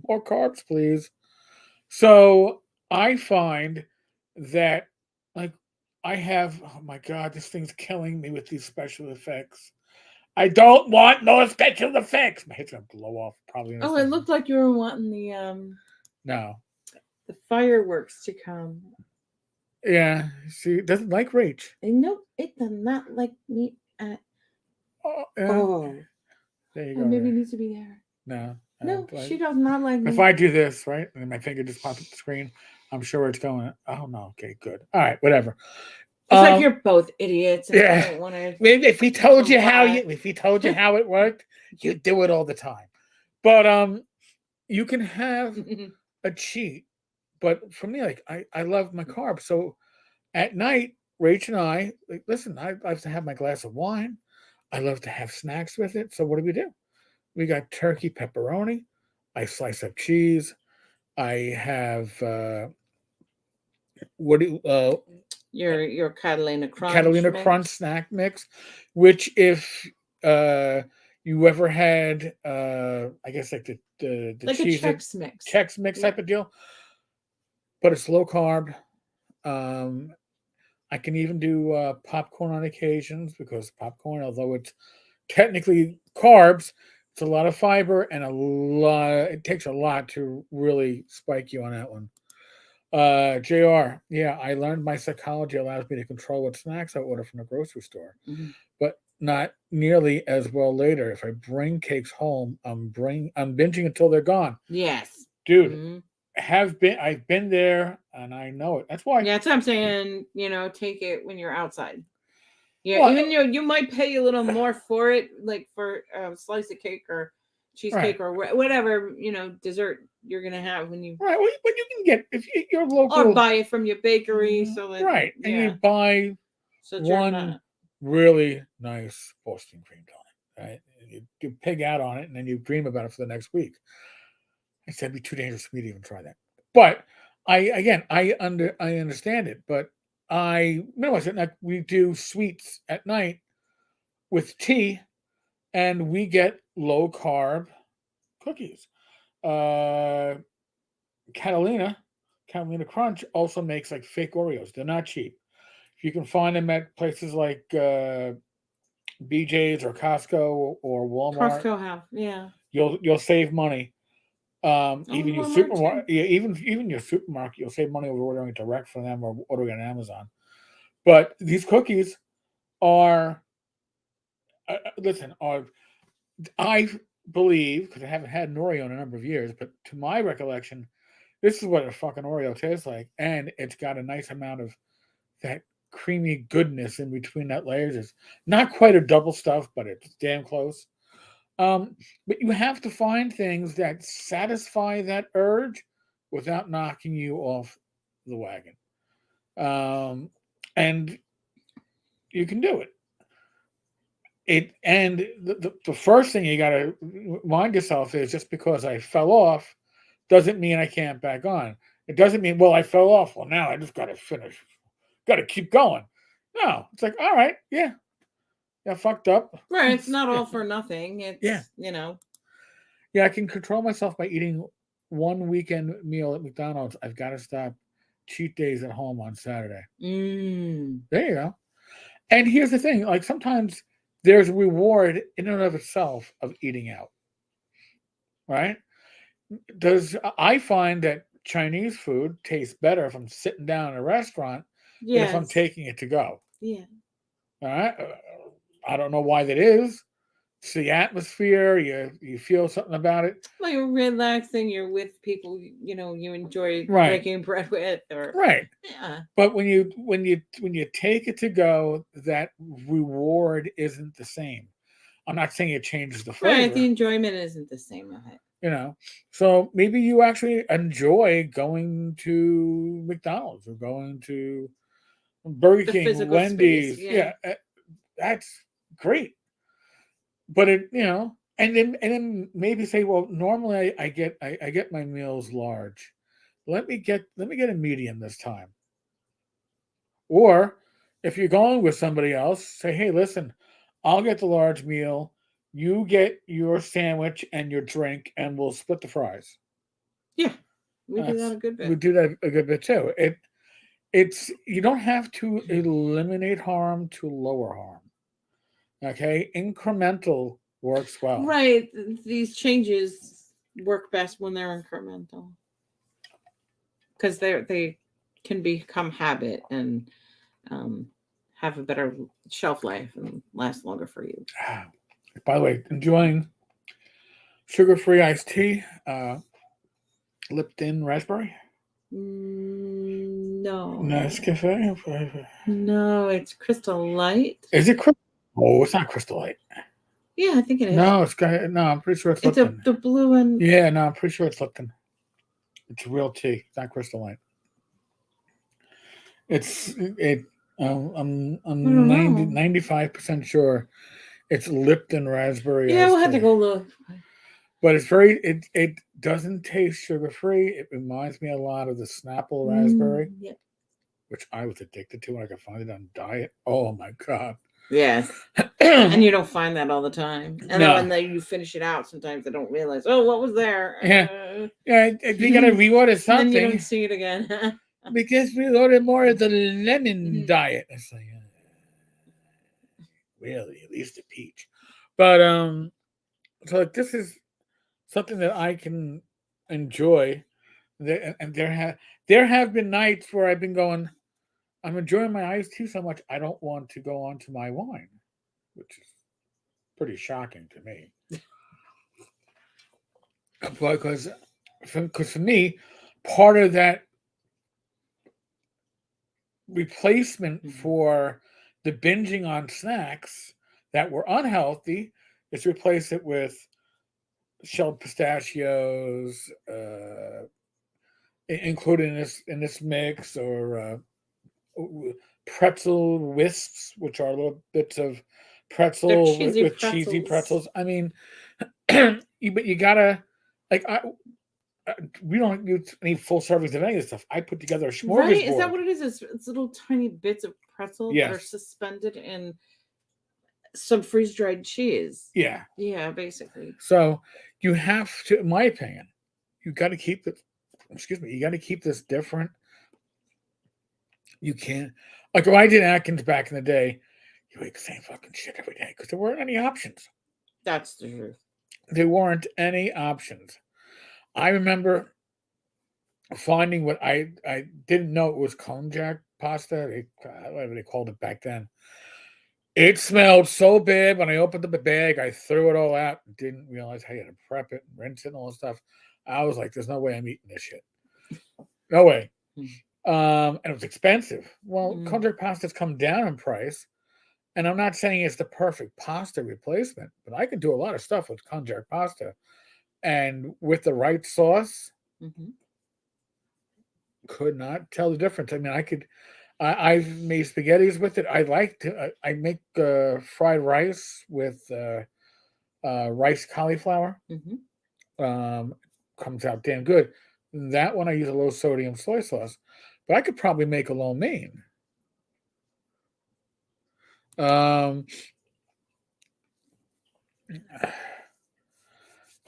More carbs, please. So I find that like I have. Oh my god, this thing's killing me with these special effects. I don't want no special effects. My head's gonna blow off probably. Oh, it looked like you were wanting No. the fireworks to come. Yeah. She doesn't like Rach. Nope, it does not like me at Yeah. all. There you go. Maybe it needs to be there. No. No, she does not like me. If I do this, right, and my finger just pops up the screen, I'm sure it's going, oh no, okay, good. All right, whatever. It's like you're both idiots. And yeah. I don't want to. Maybe if he told you how it worked, you do it all the time. But you can have a cheat. But for me, like I love my carbs. So at night, Rach and I, like, listen, I love to have my glass of wine. I love to have snacks with it. So what do? We got turkey pepperoni. I slice up cheese. I have your Catalina Crunch Catalina mix. Crunch snack mix, which if you ever had I guess like the like cheese a Chex mix type of deal, but it's low carb. I can even do popcorn on occasions because popcorn, although it's technically carbs, it's a lot of fiber and it takes a lot to really spike you on that one. JR, yeah, I learned my psychology allows me to control what snacks I order from the grocery store, but not nearly as well later. If I bring cakes home, I'm binging until they're gone. Yes, dude, I've been there and I know it. That's why. Yeah, that's what I'm saying. Take it when you're outside. Yeah, well, even you might pay a little more for it, like for a slice of cake or cheesecake or whatever dessert you're gonna have when you. Right, well, but you can get if you're local or buy it from your bakery. So that, right, and you buy one really nice Boston cream donut. Right, you pig out on it, and then you dream about it for the next week. I said it'd be too dangerous for me to even try that. But I understand it, but I minimize it. Like we do sweets at night with tea, and we get low carb cookies. Catalina Crunch also makes like fake Oreos. They're not cheap. You can find them at places like BJ's or Costco or Walmart. Costco have, yeah. You'll save money. Even your supermarket, even your supermarket, you'll save money over ordering it direct from them or ordering it on Amazon. But these cookies are, I believe, because I haven't had an Oreo in a number of years, but to my recollection, this is what a fucking Oreo tastes like, and it's got a nice amount of that creamy goodness in between that layers. It's not quite a double stuff, but it's damn close. But you have to find things that satisfy that urge without knocking you off the wagon. And you can do it. the first thing you got to remind yourself is just because I fell off doesn't mean I can't back on. It doesn't mean, well, I fell off. Well, now I just got to finish. Got to keep going. No, it's like, all right, yeah, fucked up. Right. It's not all for nothing. Yeah. It's, you know. Yeah, I can control myself by eating one weekend meal at McDonald's. I've got to stop cheat days at home on Saturday. There you go. And here's the thing, like sometimes there's a reward in and of itself of eating out. Right? I find that Chinese food tastes better if I'm sitting down in a restaurant than if I'm Yes. taking it to go. Yeah. All right. I don't know why that is. It's the atmosphere. You feel something about it. Well, you're relaxing. You're with people, you know, you enjoy Right. breaking bread with, or Right. yeah. But when you take it to go, that reward isn't the same. I'm not saying it changes the flavor. Right. The enjoyment isn't the same of it. You know, so maybe you actually enjoy going to McDonald's or going to Burger King, Wendy's. Space, yeah. That's great. But it, you know, and then maybe say, well, normally I get my meals large. Let me get a medium this time. Or if you're going with somebody else, say, hey, listen, I'll get the large meal. You get your sandwich and your drink, and we'll split the fries. Yeah, we do that a good bit. We do that a good bit too. It's you don't have to eliminate harm to lower harm. Okay, incremental works well. Right, these changes work best when they're incremental, because they can become habit and have a better shelf life and last longer for you. By the way, enjoying sugar-free iced tea, Lipton raspberry. No. Nescafe. No, it's Crystal Light. Is it Crystal? Oh, it's not Crystal Light. Yeah, I think it is. No, I'm pretty sure it's Lipton. The blue one. Yeah, no, I'm pretty sure it's Lipton. It's real tea, not Crystal Light. I'm 95% sure it's Lipton raspberry. Yeah, we'll have to go look. But it doesn't taste sugar free. It reminds me a lot of the Snapple raspberry, Yep. which I was addicted to when I could find it on diet. Oh my god! Yes, and you don't find that all the time. And No. then when you finish it out, sometimes they don't realize, oh, what was there? Yeah, you gotta reorder something. And you don't see it again. Because we ordered more of the lemon diet. It's like, really, at least a peach. But so like, this is something that I can enjoy. And there have been nights where I've been going, I'm enjoying my iced tea so much I don't want to go on to my wine, which is pretty shocking to me. Because for me, part of that replacement for the binging on snacks that were unhealthy is to replace it with shelled pistachios, included in this mix, or pretzel wisps, which are little bits of pretzel with cheesy pretzels. I mean, but you gotta like we don't use any full servings of any of this stuff. I put together a smorgasbord. Right? Is that what it is? It's little tiny bits of pretzel that are suspended in some freeze-dried cheese. Yeah. Yeah, basically. So you have to, in my opinion, you got to keep it. You got to keep this different. You can't, like when I did Atkins back in the day, you ate the same fucking shit every day because there weren't any options. That's the truth. There weren't any options. I remember finding what I didn't know it was konjac pasta. Whatever they called it back then. It smelled so bad when I opened up the bag. I threw it all out and didn't realize how you had to prep it and rinse it and all that stuff. I was like, there's no way I'm eating this shit. No way. And it was expensive. Well, konjac pasta's come down in price. And I'm not saying it's the perfect pasta replacement, but I could do a lot of stuff with konjac pasta. And with the right sauce, could not tell the difference. I mean, I've made spaghettis with it. I like to. I make fried rice with rice cauliflower. Hmm. Um, Comes out damn good. That one I use a low sodium soy sauce, but I could probably make a lo mein. Um,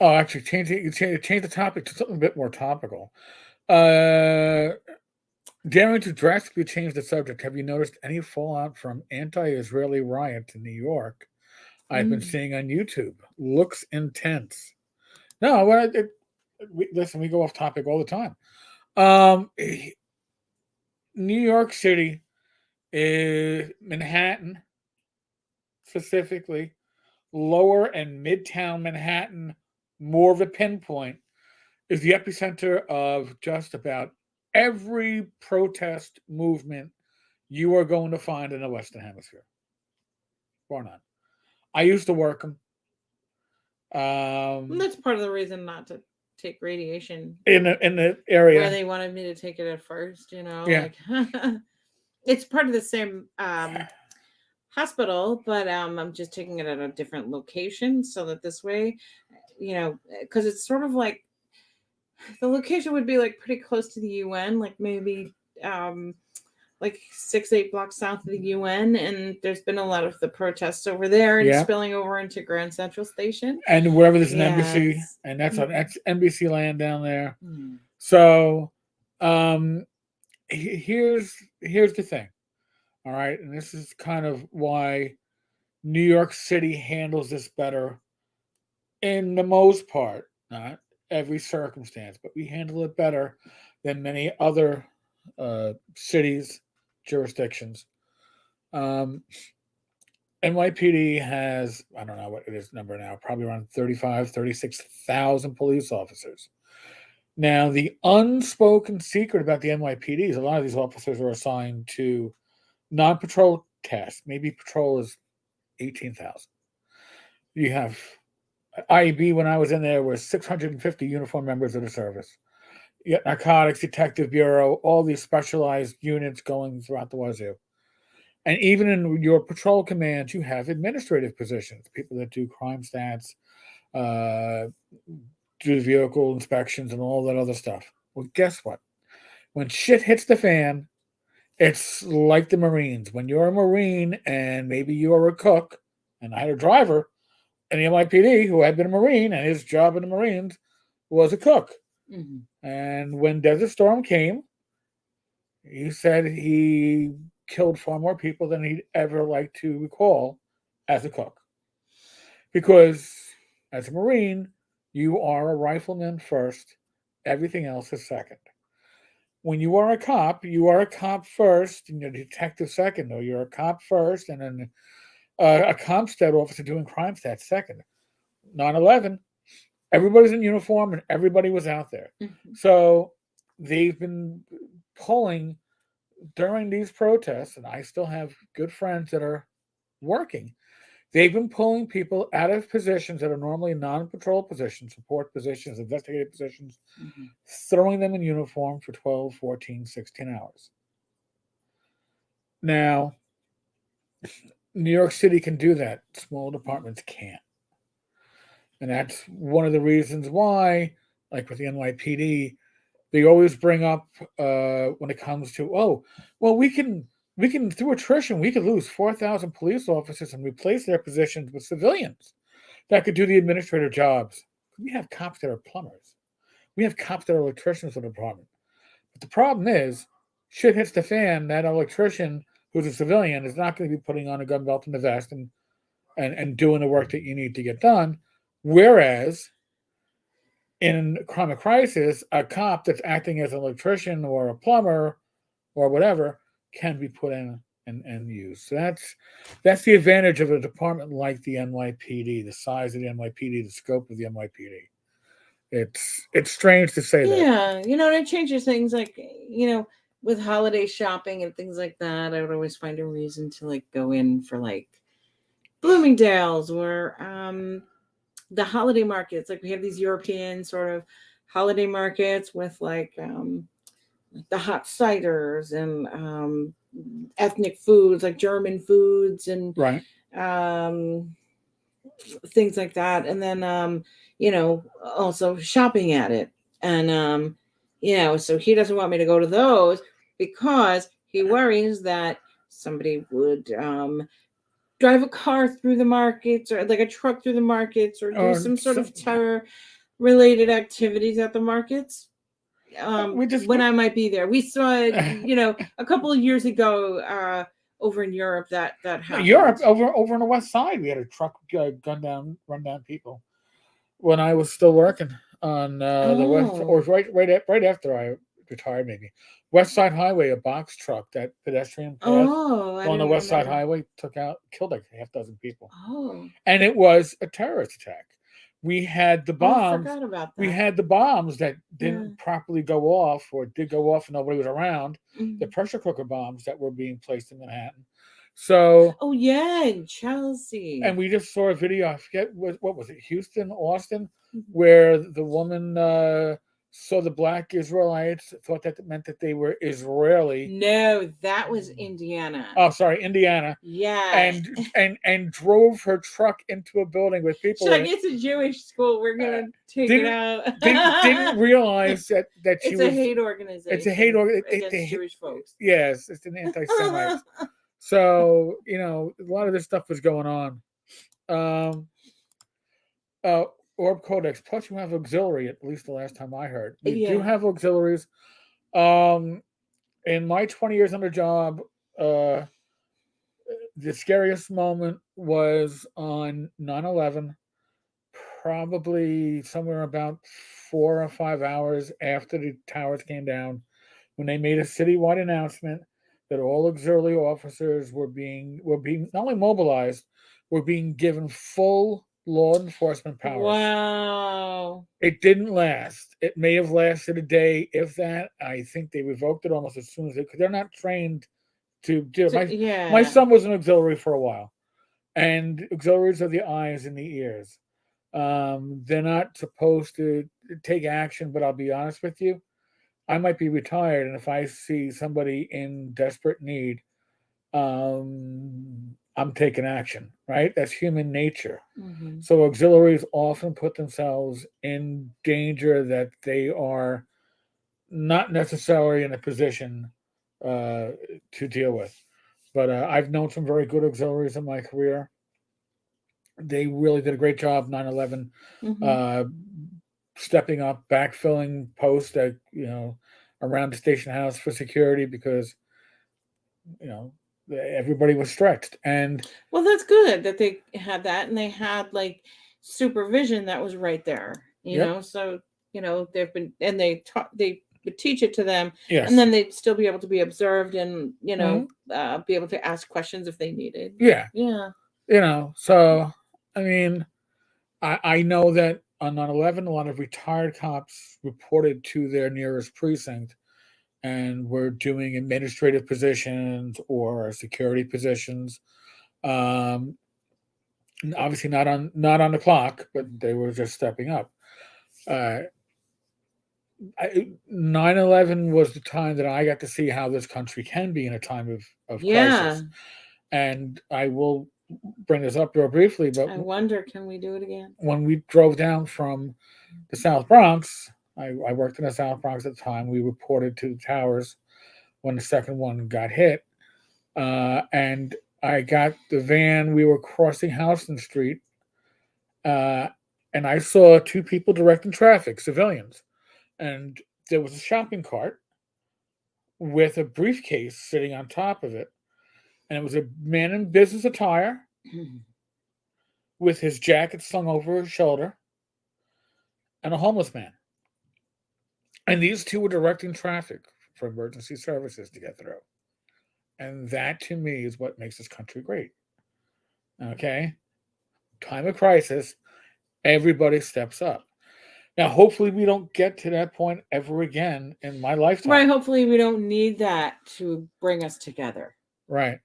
oh, actually, change the topic to something a bit more topical. Uh, Daring to drastically change the subject, have you noticed any fallout from anti-Israeli riots in New York? I've been Mm. seeing on YouTube. Looks intense. No, listen, we go off topic all the time. Um, New York City is Manhattan specifically, lower and midtown Manhattan, more of a pinpoint, is the epicenter of just about every protest movement you are going to find in the Western Hemisphere, bar none. I used to work them And um, that's part of the reason not to take radiation in the where area. they wanted me to take it at first, Yeah, like it's part of the same hospital, but I'm just taking it at a different location so that this way, because it's sort of like the location would be like pretty close to the UN, like maybe um like 6 8 blocks south of the UN, and there's been a lot of the protests over there and yeah. spilling over into Grand Central Station. And wherever there's an embassy, Yes. and that's on Mm, that's NBC land down there. mm, So, um, here's the thing. All right, and this is kind of why New York City handles this better in the most part, not every circumstance, but we handle it better than many other cities, jurisdictions. Um, NYPD has, I don't know what it is number now, probably around 35, 36,000 police officers. Now, the unspoken secret about the NYPD is a lot of these officers are assigned to non patrol tasks. Maybe patrol is 18,000. You have IEB, when I was in there, was 650 uniformed members of the service. You got narcotics, detective bureau, all these specialized units going throughout the wazoo. And even in your patrol commands, you have administrative positions, people that do crime stats, uh, do vehicle inspections, and all that other stuff. Well, guess what? When shit hits the fan, it's like the Marines. When you're a Marine and maybe you're a cook, and I had a driver in the NYPD who had been a Marine, and his job in the Marines was a cook. mhm. And when Desert Storm came, he said he killed far more people than he'd ever like to recall as a cook. Because as a Marine, you are a rifleman first, everything else is second. When you are a cop first, and you're a detective second, or you're a cop first, and then a Comstat officer doing crime stats second. 9/11, everybody's in uniform and everybody was out there. Mhm. So they've been pulling during these protests, and I still have good friends that are working. They've been pulling people out of positions that are normally non-patrol positions, support positions, investigative positions, Mhm. throwing them in uniform for 12, 14, 16 hours. Now, New York City can do that. Small departments can't. And that's one of the reasons why, like with the NYPD, they always bring up when it comes to, oh, well, we can through attrition we could lose 4,000 police officers and replace their positions with civilians that could do the administrative jobs. We have cops that are plumbers. We have cops that are electricians for the department. But the problem is, shit hits the fan. That electrician who's a civilian is not going to be putting on a gun belt and a vest and doing the work that you need to get done. Whereas in crime of crisis, a cop that's acting as an electrician or a plumber or whatever can be put in and used. So that's the advantage of a department like the NYPD, the size of the NYPD, the scope of the NYPD. It's strange to say that. Yeah, and it changes things like, with holiday shopping and things like that. I would always find a reason to like go in for like Bloomingdale's or the holiday markets. Like we have these European sort of holiday markets with like the hot ciders and ethnic foods like German foods and Right. um, things like that. And then, also shopping at it. And, so he doesn't want me to go to those because he worries that somebody would drive a car through the markets or like a truck through the markets or do Or some sort of terror related activities at the markets we just when I might be there. We saw it, a couple of years ago over in Europe that happened. Europe over on the west side. We had a truck run down people when I was still working on the west, or Oh, right after I retired, maybe West Side Highway. A box truck, that pedestrian path oh, I on the didn't West Side remember. Highway, killed like half a dozen people, Oh, and it was a terrorist attack. We had the oh, I bombs. forgot about We that. had the bombs that Yeah. didn't properly go off, or did go off and nobody was around. The Mhm. pressure cooker bombs that were being placed in Manhattan. So, Oh yeah, in Chelsea. and we just saw a video. I forget what was it, Houston, Austin, Mhm. where the woman saw the black Israelites, thought that meant that they were Israeli. No, that was Indiana. Oh, sorry, Indiana, Yeah. and drove her truck into a building with people in Chuck, it. it's a Jewish school. We're Uh, gonna take it didn't out. didn't realize that she It's a was. hate It's a hate organization org. against Jewish folks. Yes, it's an anti-Semite. So a lot of this stuff was going on. Um, uh, Orb Codex. Plus, you have auxiliary. At least the last time I heard, you do Yeah. have auxiliaries. Um, in my 20 years on the job, uh, the scariest moment was on 9/11. Probably somewhere about 4 or 5 hours after the towers came down, when they made a citywide announcement that all auxiliary officers were being not only mobilized, were being given full law enforcement powers. Wow. It didn't last. It may have lasted a day, if that. I think they revoked it almost as soon as because they're not trained to do it. My Yeah. son was an auxiliary for a while, and auxiliaries are the eyes and the ears. They're not supposed to take action, but I'll be honest with you, I might be retired, and if I see somebody in desperate need, I'm taking action. Right? That's human nature. Hmm. So auxiliaries often put themselves in danger that they are not necessarily in a position uh, to deal with. But I've known some very good auxiliaries in my career. They really did a great job 9/11, Hmm. uh, stepping up, backfilling posts that around the station house for security because you know everybody was stretched. And Well, that's good that they had that and they had like supervision that was right there, yep, So, they've been and they would teach it to them and yes, then they'd still be able to be observed and, hmm, be able to ask questions if they needed. yeah, Yeah. So I mean, I know that on 9/11, a lot of retired cops reported to their nearest precinct and were doing administrative positions or security positions. Um, Obviously not on the clock, but they were just stepping up. Uh, 9/11 was the time that I got to see how this country can be in a time of Yeah. crisis. And I will bring this up real briefly, but I wonder, can we do it again? when we drove down from the South Bronx, I worked in the South Bronx at the time. We reported to the towers when the second one got hit. And I got the van. We were crossing Houston Street, uh, and I saw two people directing traffic, civilians. And there was a shopping cart with a briefcase sitting on top of it. And it was a man in business attire with his jacket slung over his shoulder and a homeless man. And these two were directing traffic for emergency services to get through. And that to me is what makes this country great. Okay? Time of crisis, everybody steps up. Now, hopefully, we don't get to that point ever again in my lifetime. Right. Hopefully we don't need that to bring us together. Right.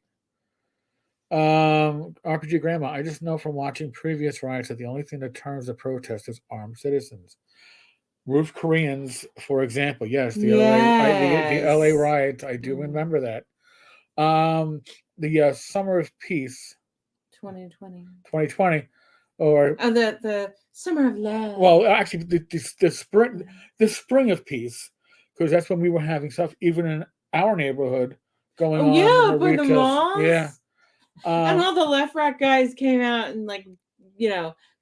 RPG Grandma, I just know from watching previous riots that the only thing that turns the protest is armed citizens. Roof Koreans, for example, yes, the LA Yes. riots, I do remember that. The Summer of Peace, 2020. 2020, or Oh, the summer of love. well, actually, the spring of peace, because that's when we were having stuff even in our neighborhood going Oh on. The yeah, by the Maritas, yeah. malls. And all the left right guys came out and like,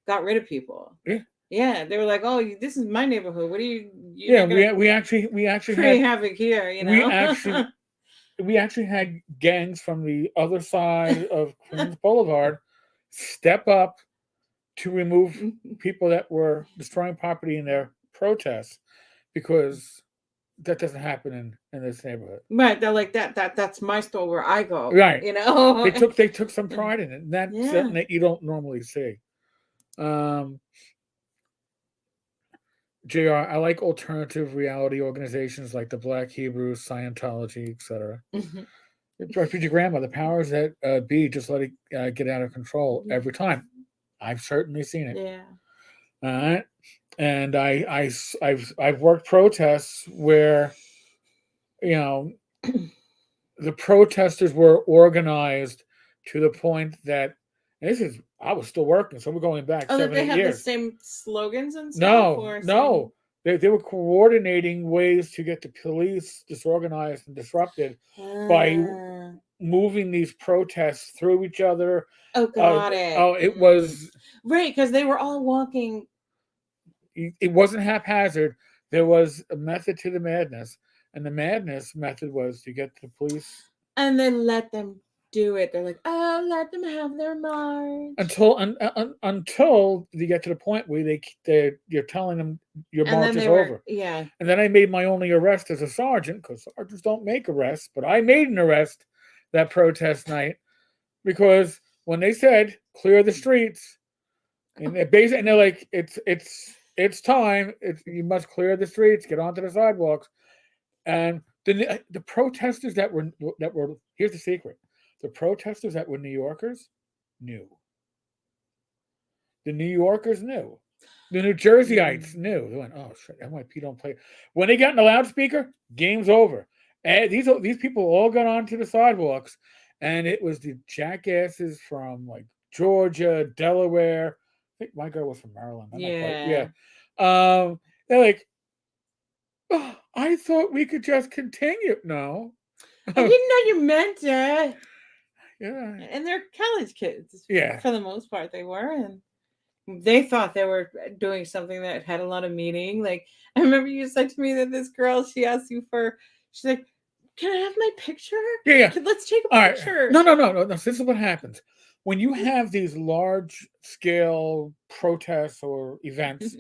got rid of people. Yeah, Yeah, they were like, "Oh, this is my neighborhood. What are you're yeah. not gonna We actually create had havoc here, we actually we actually had gangs from the other side of Queens Boulevard step up to remove people that were destroying property in their protests, because that doesn't happen in this neighborhood. Right, they're like that's my store where I go, Right. you know? They took some pride in it. And that's Yeah. something that you don't normally see. JR, I like alternative reality organizations like the Black Hebrews, Scientology, etc. Repeat your grandma. The powers that be just let it get out of control every time. I've certainly seen it. Yeah. All right, and I've worked protests where, you know, the protesters were organized to the point that, and this is, I was still working, so we're going back Oh, that 7, they 8 have the years. same slogans and stuff, No, or no. They were coordinating ways to get the police disorganized and disrupted by moving these protests through each other. Oh, got it. It was right, because they were all walking. it wasn't haphazard. There was a method to the madness, and the madness method was to get the police, and then let them do it. They're like, "Oh, let them have their march." until you get to the point where you're telling them your And march then is they were, over. yeah. And then I made my only arrest as a sergeant, because sergeants don't make arrests, but I made an arrest that protest night, because when they said clear the streets, and they're like, it's time. You must clear the streets, get onto the sidewalks. And the protesters that were here's the secret: the protesters that were New Yorkers knew. The New Yorkers knew. The New Jerseyites knew. They went, "Oh shit, NYP don't play." When they got in the loudspeaker, game's over. And these people all got onto the sidewalks, and it was the jackasses from like Georgia, Delaware. I think my girl was from Maryland. I'm not quite, Yeah. yeah. They're like, "Oh, I thought we could just continue." No. I didn't know you meant it. Yeah. And they're college kids. Yeah. For the most part, they were. And they thought they were doing something that had a lot of meaning. Like, I remember you said to me that this girl, she asked you she's like, "Can I have my picture? Yeah. Let's take a All right. picture." No. This is what happens. When you have these large scale protests or events,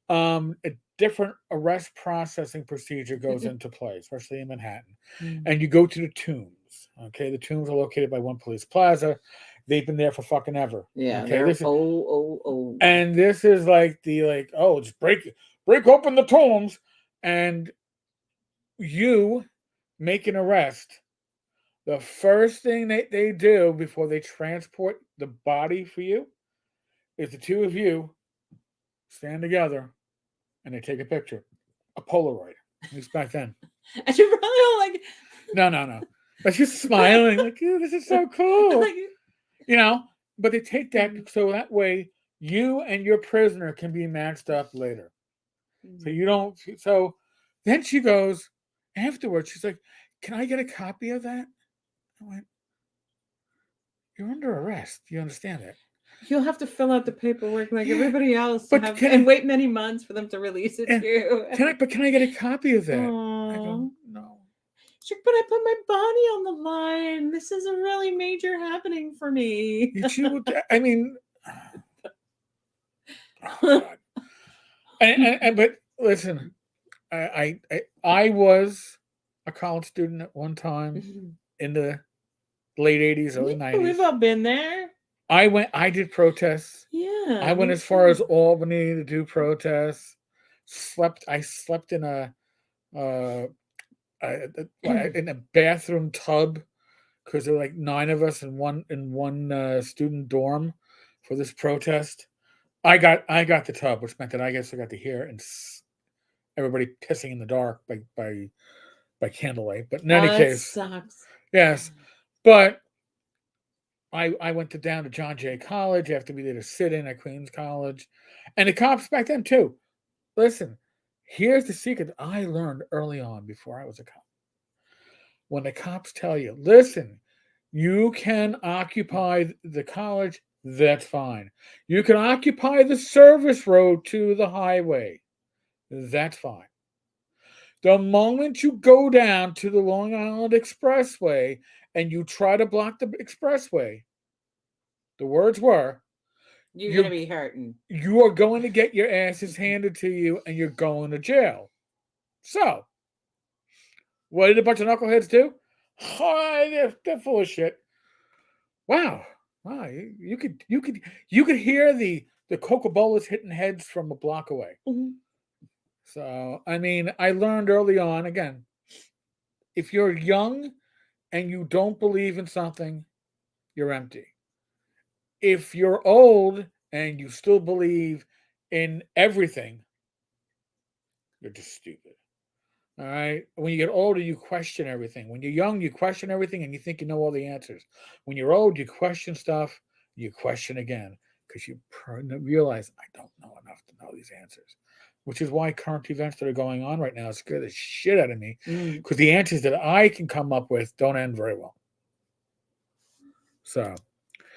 a different arrest processing procedure goes into play, especially in Manhattan. And you go to the tombs. Okay, the tombs are located by One Police Plaza. They've been there for fucking ever. Yeah, okay, they're old. And this is like just break open the tombs, and you make an arrest. The first thing they do before they transport the body for you is the two of you stand together and they take a picture, a Polaroid. At least back then. And you probably all like, No. But she's smiling like, "Ew, this is so cool." like, But they take that so that way you and your prisoner can be matched up later. So you don't. So then she goes afterwards. She's like, "Can I get a copy of that?" I went, "You're under arrest. You understand that?" You'll have to fill out the paperwork like everybody else and wait many months for them to release it to you. Can I get a copy of that? I go, "No." She's like, "But I put my body on the line. This is a really major happening for me." I mean, oh God. But listen, I was a college student at one time in the late 80s, early 90s. We've all been there. I did protests. Yeah. I went as far as Albany to do protests. I slept in in a bathroom tub, because there were like 9 of us in one student dorm for this protest. I got the tub, which meant that I guess I got to hear and everybody pissing in the dark by candlelight. But in any case, sucks. Yes, but I went to down to John Jay College after we did a sit-in at Queens College, and the cops back then too. Listen, here's the secret I learned early on before I was a cop. When the cops tell you, listen, you can occupy the college, that's fine. You can occupy the service road to the highway, that's fine. The moment you go down to the Long Island Expressway and you try to block the expressway, the words were, You're gonna you be hurting. you are going to get your asses handed to you and you're going to jail. So, what did a bunch of knuckleheads do? Oh, they're full of shit. Wow. Wow. You could hear the Coca-Colas hitting heads from a block away. Mhm. So, I mean, I learned early on, again, if you're young and you don't believe in something, you're empty. If you're old and you still believe in everything, you're just stupid. All right. When you get older, you question everything. When you're young, you question everything and you think you know all the answers. When you're old, you question stuff, you question again because you realize I don't know enough to know these answers. Which is why current events that are going on right now scare the shit out of me Mm. because the answers that I can come up with don't end very well. So,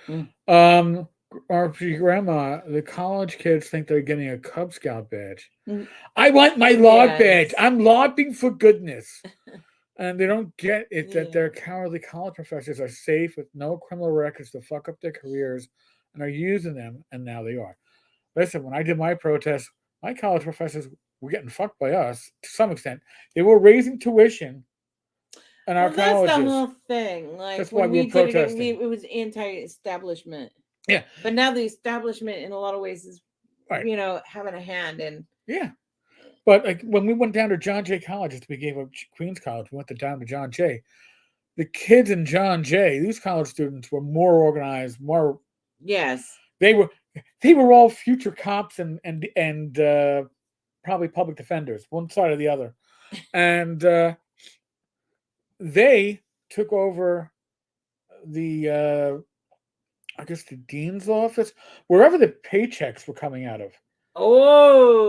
Mm. our grandma, the college kids think they're getting a Cub Scout badge. Mm. I want my log badge. Yes. I'm logging for goodness. And they don't get it that Yeah. their cowardly college professors are safe with no criminal records to fuck up their careers and are using them, and now they are. Listen, when I did my protest, my college professors were getting fucked by us to some extent. They were raising tuition in our Well, that's the colleges. whole thing. Like That's why when we were we did protesting. it was anti-establishment. Yeah, But now the establishment, in a lot of ways, is right. having a hand in. Yeah. But like when we went down to John Jay College after we gave up Queens College, we went down to John Jay. The kids in John Jay, these college students were more organized, more Yes. they were they were all future cops and probably public defenders, one side or the other, and they took over the I guess the dean's office, wherever the paychecks were coming out of.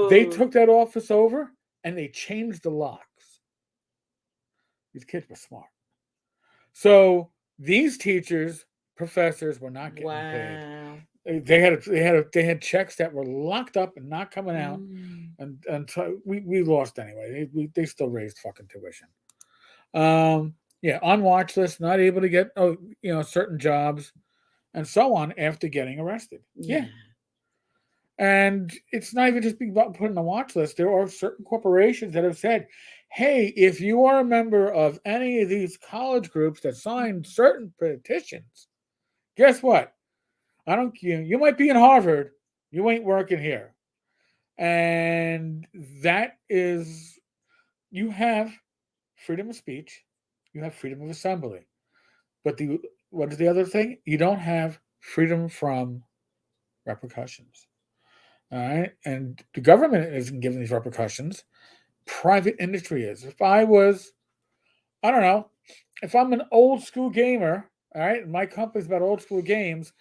They Oh. took that office over and they changed the locks. These kids were smart. So these teachers, professors were not getting paid. Wow. They had checks that were locked up and not coming out, Mm. and so we lost anyway. They still raised fucking tuition. Yeah, on watch list, not able to get certain jobs and so on after getting arrested. Yeah, Yeah. and it's not even just being put on a watch list. There are certain corporations that have said, "Hey, if you are a member of any of these college groups that signed certain petitions, guess what? I don't. You might be in Harvard, you ain't working here." And that is, you have freedom of speech, you have freedom of assembly, but the what is the other thing? You don't have freedom from repercussions. All right, and the government isn't giving these repercussions. Private industry is. If I was, I don't know, if I'm an old school gamer, all right, and my company's about old school games,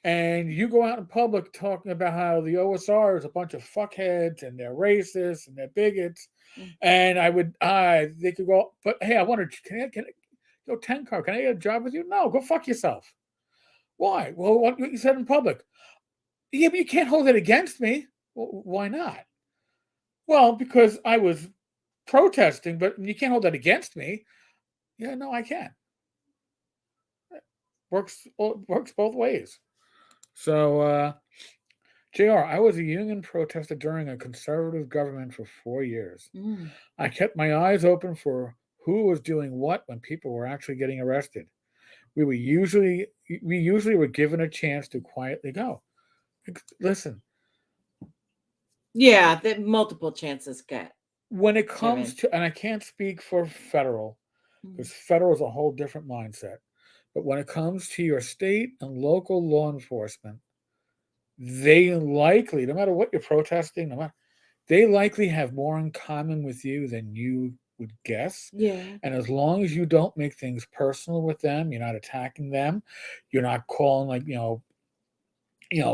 and you go out in public talking about how the OSR is a bunch of fuckheads and they're racist and they're bigots, Mm. and they could go, but hey, I wonder, can I go Tenkar? Can I get a job with you? No, go fuck yourself. Why? Well, what you said in public. Yeah, but you can't hold it against me. Well, why not? Well, because I was protesting, but you can't hold that against me. Yeah, no, I can. Works both ways. So, Jr., I was a union protester during a conservative government for 4 years. Mm. I kept my eyes open for who was doing what when people were actually getting arrested. We usually were given a chance to quietly go. Listen, Yeah, that multiple chances get when it comes given. to, and I can't speak for federal, Mm. because federal is a whole different mindset. But when it comes to your state and local law enforcement, they no matter what you're protesting, they likely have more in common with you than you would guess. Yeah. And as long as you don't make things personal with them, you're not attacking them, you're not calling like,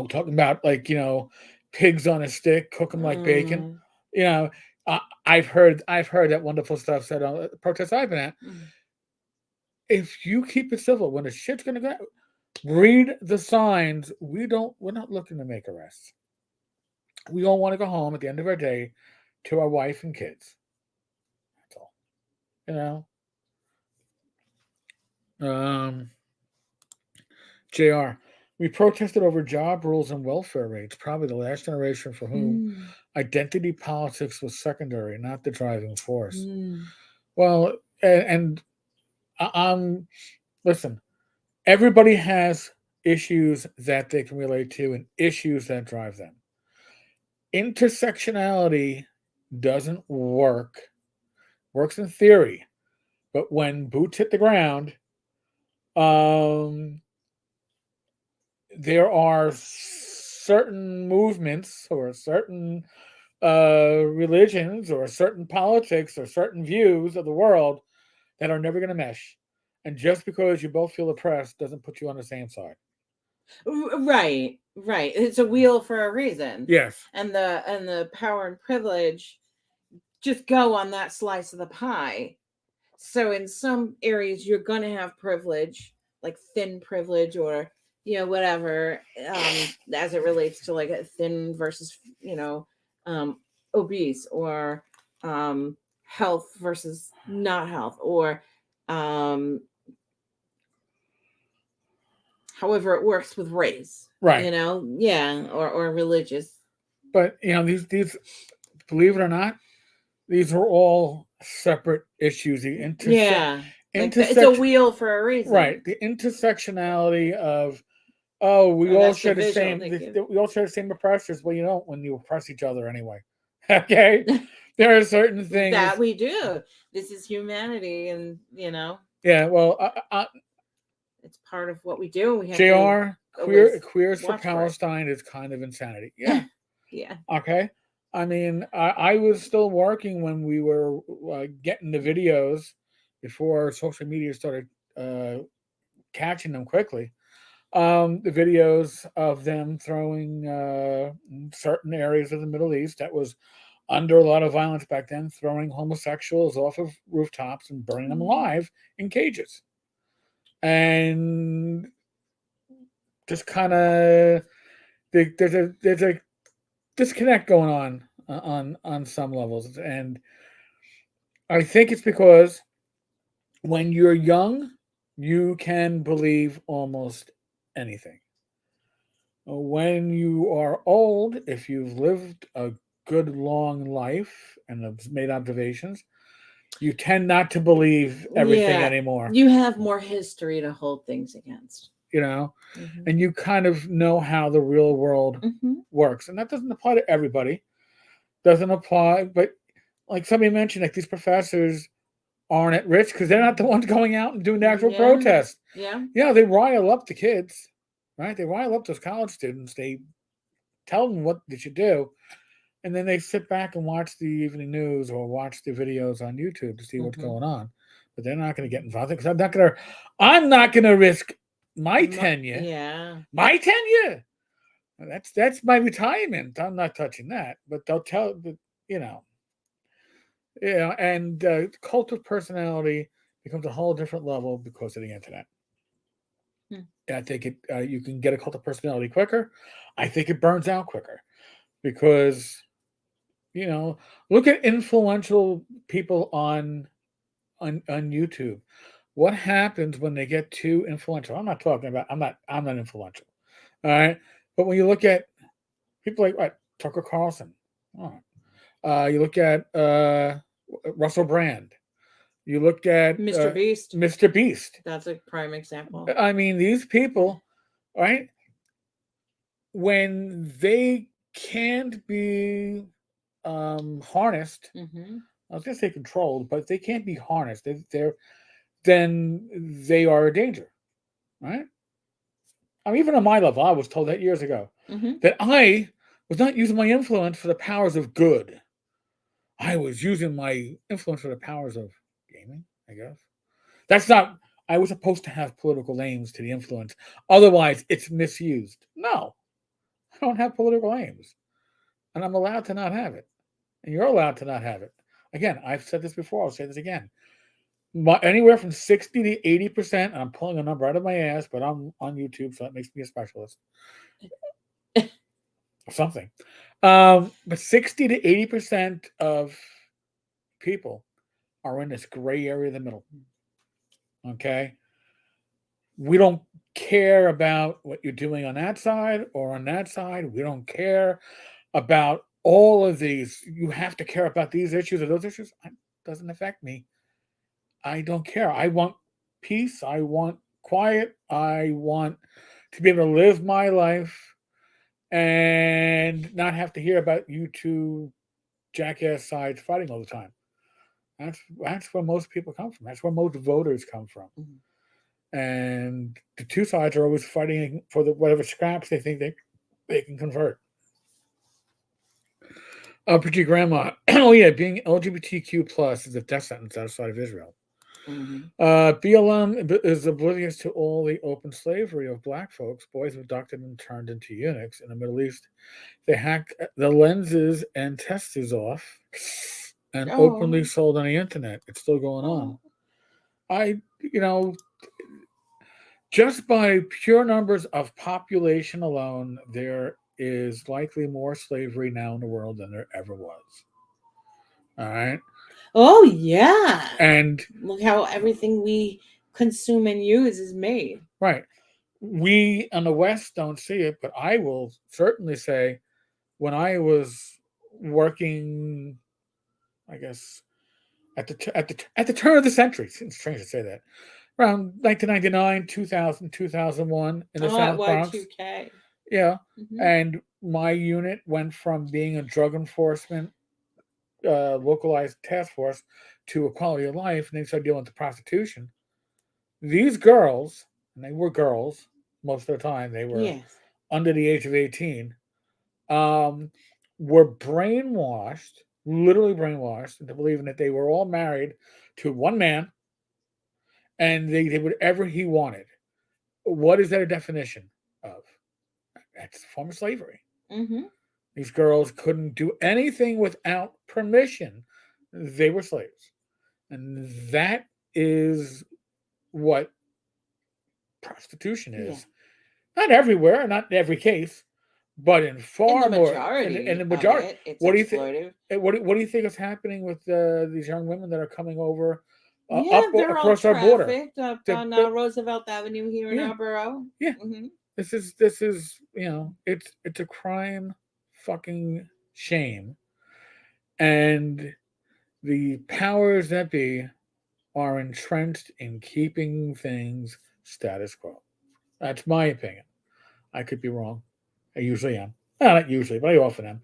talking about like, pigs on a stick, cook them like bacon. Mm, You know, I've heard that wonderful stuff said on the protests I've been at. mm. If you keep it civil, when the shit's gonna go, read the signs. We're not looking to make arrests. We all want to go home at the end of our day to our wife and kids. That's all. You know. JR. We protested over job rules and welfare rates, probably the last generation for whom Mm, identity politics was secondary, not the driving force. mm. Well, and listen, everybody has issues that they can relate to and issues that drive them. Intersectionality doesn't works in theory, but when boots hit the ground, um, there are certain movements or certain religions or certain politics or certain views of the world that are never going to mesh. And just because you both feel oppressed doesn't put you on the same side. Right, right. It's a wheel for a reason. Yes. And the power and privilege just go on that slice of the pie. So in some areas you're going to have privilege, like thin privilege or whatever, as it relates to like a thin versus um obese, or health versus not health, or um however it works with race, Right. yeah, or religious. But these believe it or not, these are all separate issues. The Yeah, like it's a intersection wheel for a right. reason. The intersectionality of oh, we Oh, all that's the share the visual. same Thank you. we all share the same oppressors. Well, you don't when you oppress each other anyway. Okay? There are certain That things. we do. This is humanity, and Yeah, well, it's part of what we do. We have to JR, always queers for watch for it. Palestine is kind of insanity. Yeah. Yeah. Okay. I mean, I was still working when we were getting the videos before social media started uh, catching them quickly. The videos of them throwing certain areas of the Middle East that was under a lot of violence back then, throwing homosexuals off of rooftops and burning them alive in cages. And just kind of there's a disconnect going on some levels, and I think it's because when you're young, you can believe almost anything. When you are old, if you've lived a good long life and have made observations, you tend not to believe everything Yeah. anymore. You have more history to hold things against. You know, Hmm. and you kind of know how the real world Hmm. works, and that doesn't apply to everybody. Doesn't apply, but like somebody mentioned, like these professors aren't at risk because they're not the ones going out and doing the actual Yeah. protest. Yeah. Yeah, they rile up the kids, right? They rile up those college students. They tell them what they should do, and then they sit back and watch the evening news or watch the videos on YouTube to see what's Hmm. going on. But they're not going to get involved because I'm not gonna risk my tenure. Yeah. My tenure. That's my retirement. I'm not touching that. But they'll tell, but you know, and cult of personality becomes a whole different level because of the internet. Hmm. I think you can get a cult of personality quicker. I think it burns out quicker because you know look at influential people on YouTube. What happens when they get too influential? I'm not influential. All right, but when you look at people like what Tucker Carlson, oh, you look at Russell Brand. You look at Mr. Beast. Mr. Beast. That's a prime example. I mean, these people, right? When they can't be harnessed, Hmm. I was going to say controlled, but they can't be harnessed. Then they are a danger, right? I mean, even on my level, I was told that years ago Hmm. that I was not using my influence for the powers of good. I was using my influence for the powers of gaming, I guess. That's not, I was supposed to have political aims to the influence. Otherwise, it's misused. No, I don't have political aims. And I'm allowed to not have it. And you're allowed to not have it. Again, I've said this before, I'll say this again. Anywhere from 60 to 80%, and I'm pulling a number out of my ass, but I'm on YouTube, so that makes me a specialist. Or something. But 60 to 80% of people are in this gray area of the middle. Okay? We don't care about what you're doing on that side or on that side. We don't care about all of these. You have to care about these issues or those issues. It doesn't affect me. I don't care. I want peace. I want quiet. I want to be able to live my life and not have to hear about you two jackass sides fighting all the time. That's where most people come from. That's where most voters come from. And the two sides are always fighting for whatever scraps they think they can convert. Pretty grandma. Oh yeah, being LGBTQ plus is a death sentence outside of Israel. BLM is oblivious to all the open slavery of black folks, boys abducted and turned into eunuchs in the Middle East. They hacked the lenses and testes off and openly sold on the internet. It's still going on. Just by pure numbers of population alone, there is likely more slavery now in the world than there ever was. All right. Oh yeah. And look how everything we consume and use is made. Right. We in the West don't see it, but I will certainly say when I was working, I guess at the turn of the century, it's strange to say that, around 1999, 2000, 2001 in the South Bronx. Y2K. Yeah. And my unit went from being a drug enforcement localized task force to a quality of life, and they started dealing with the prostitution. These girls, and they were girls most of the time, they were under the age of 18, were brainwashed, literally brainwashed, into believing that they were all married to one man and they did whatever he wanted. What is that a definition of? That's a form of slavery. These girls couldn't do anything without permission. They were slaves. And that is what prostitution is. Not everywhere, not in every case, but in far more. In the majority. What do you think? What do you think is happening with these young women that are coming over they're across all our border? Up on Roosevelt Avenue here in Arboro. Yeah. This is it's a crime, fucking shame, and the powers that be are entrenched in keeping things status quo. That's my opinion. I could be wrong. I usually am. No, not usually, but I often am.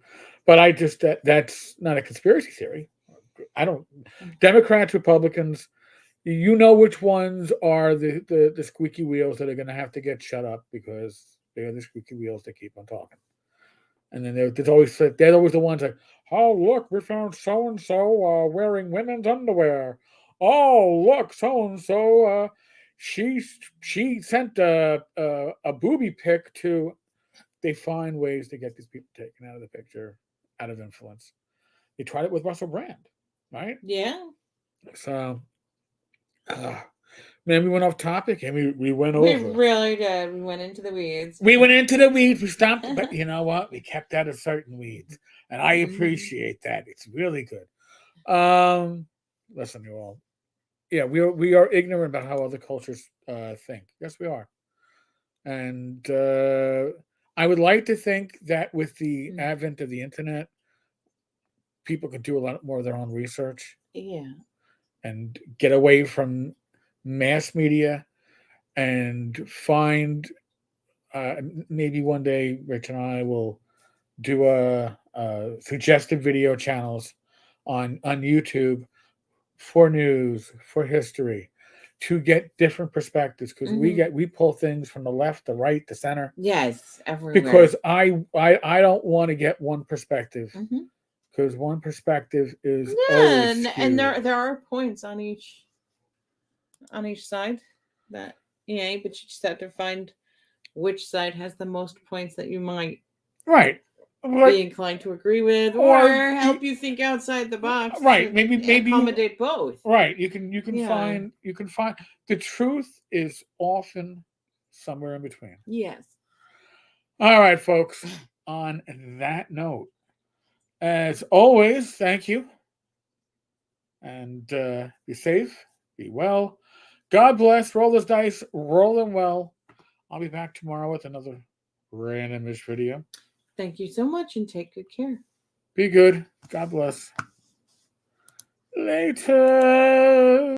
But I just that's not a conspiracy theory. I don't. Democrats, Republicans, you know which ones are the squeaky wheels that are going to have to get shut up because they're the squeaky wheels that keep on talking. And then they're always the ones like, oh look, we found so and so wearing women's underwear. Oh look, so and so she sent a booby pic to. They find ways to get these people taken out of the picture, out of influence. They tried it with Russell Brand, right? Yeah. So, man, we went off topic and we went over. We really did. We went into the weeds. We stopped, but you know what? We kept out of certain weeds, and I appreciate that. It's really good. Listen, you all. Yeah, we are ignorant about how other cultures think. Yes, we are. And I would like to think that with the advent of the internet, people can do a lot more of their own research. Yeah. And get away from mass media and find maybe one day Rich and I will do a suggested video channels on YouTube for news, for history, to get different perspectives, because we pull things from the left, the right, the center. Yes, everywhere. Because I don't want to get one perspective, because one perspective is Yeah, always and skewed. there are points on each side that but you just have to find which side has the most points that you might Right. be But inclined to agree with, or or help you think outside the box right, to maybe you accommodate both. right. You can Yeah. find the truth is often somewhere in between. Yes. All right, folks. On that note, as always, thank you, and be safe, be well. God bless. Roll those dice, roll them well. I'll be back tomorrow with another randomish video. Thank you so much and take good care. Be good. God bless. Later.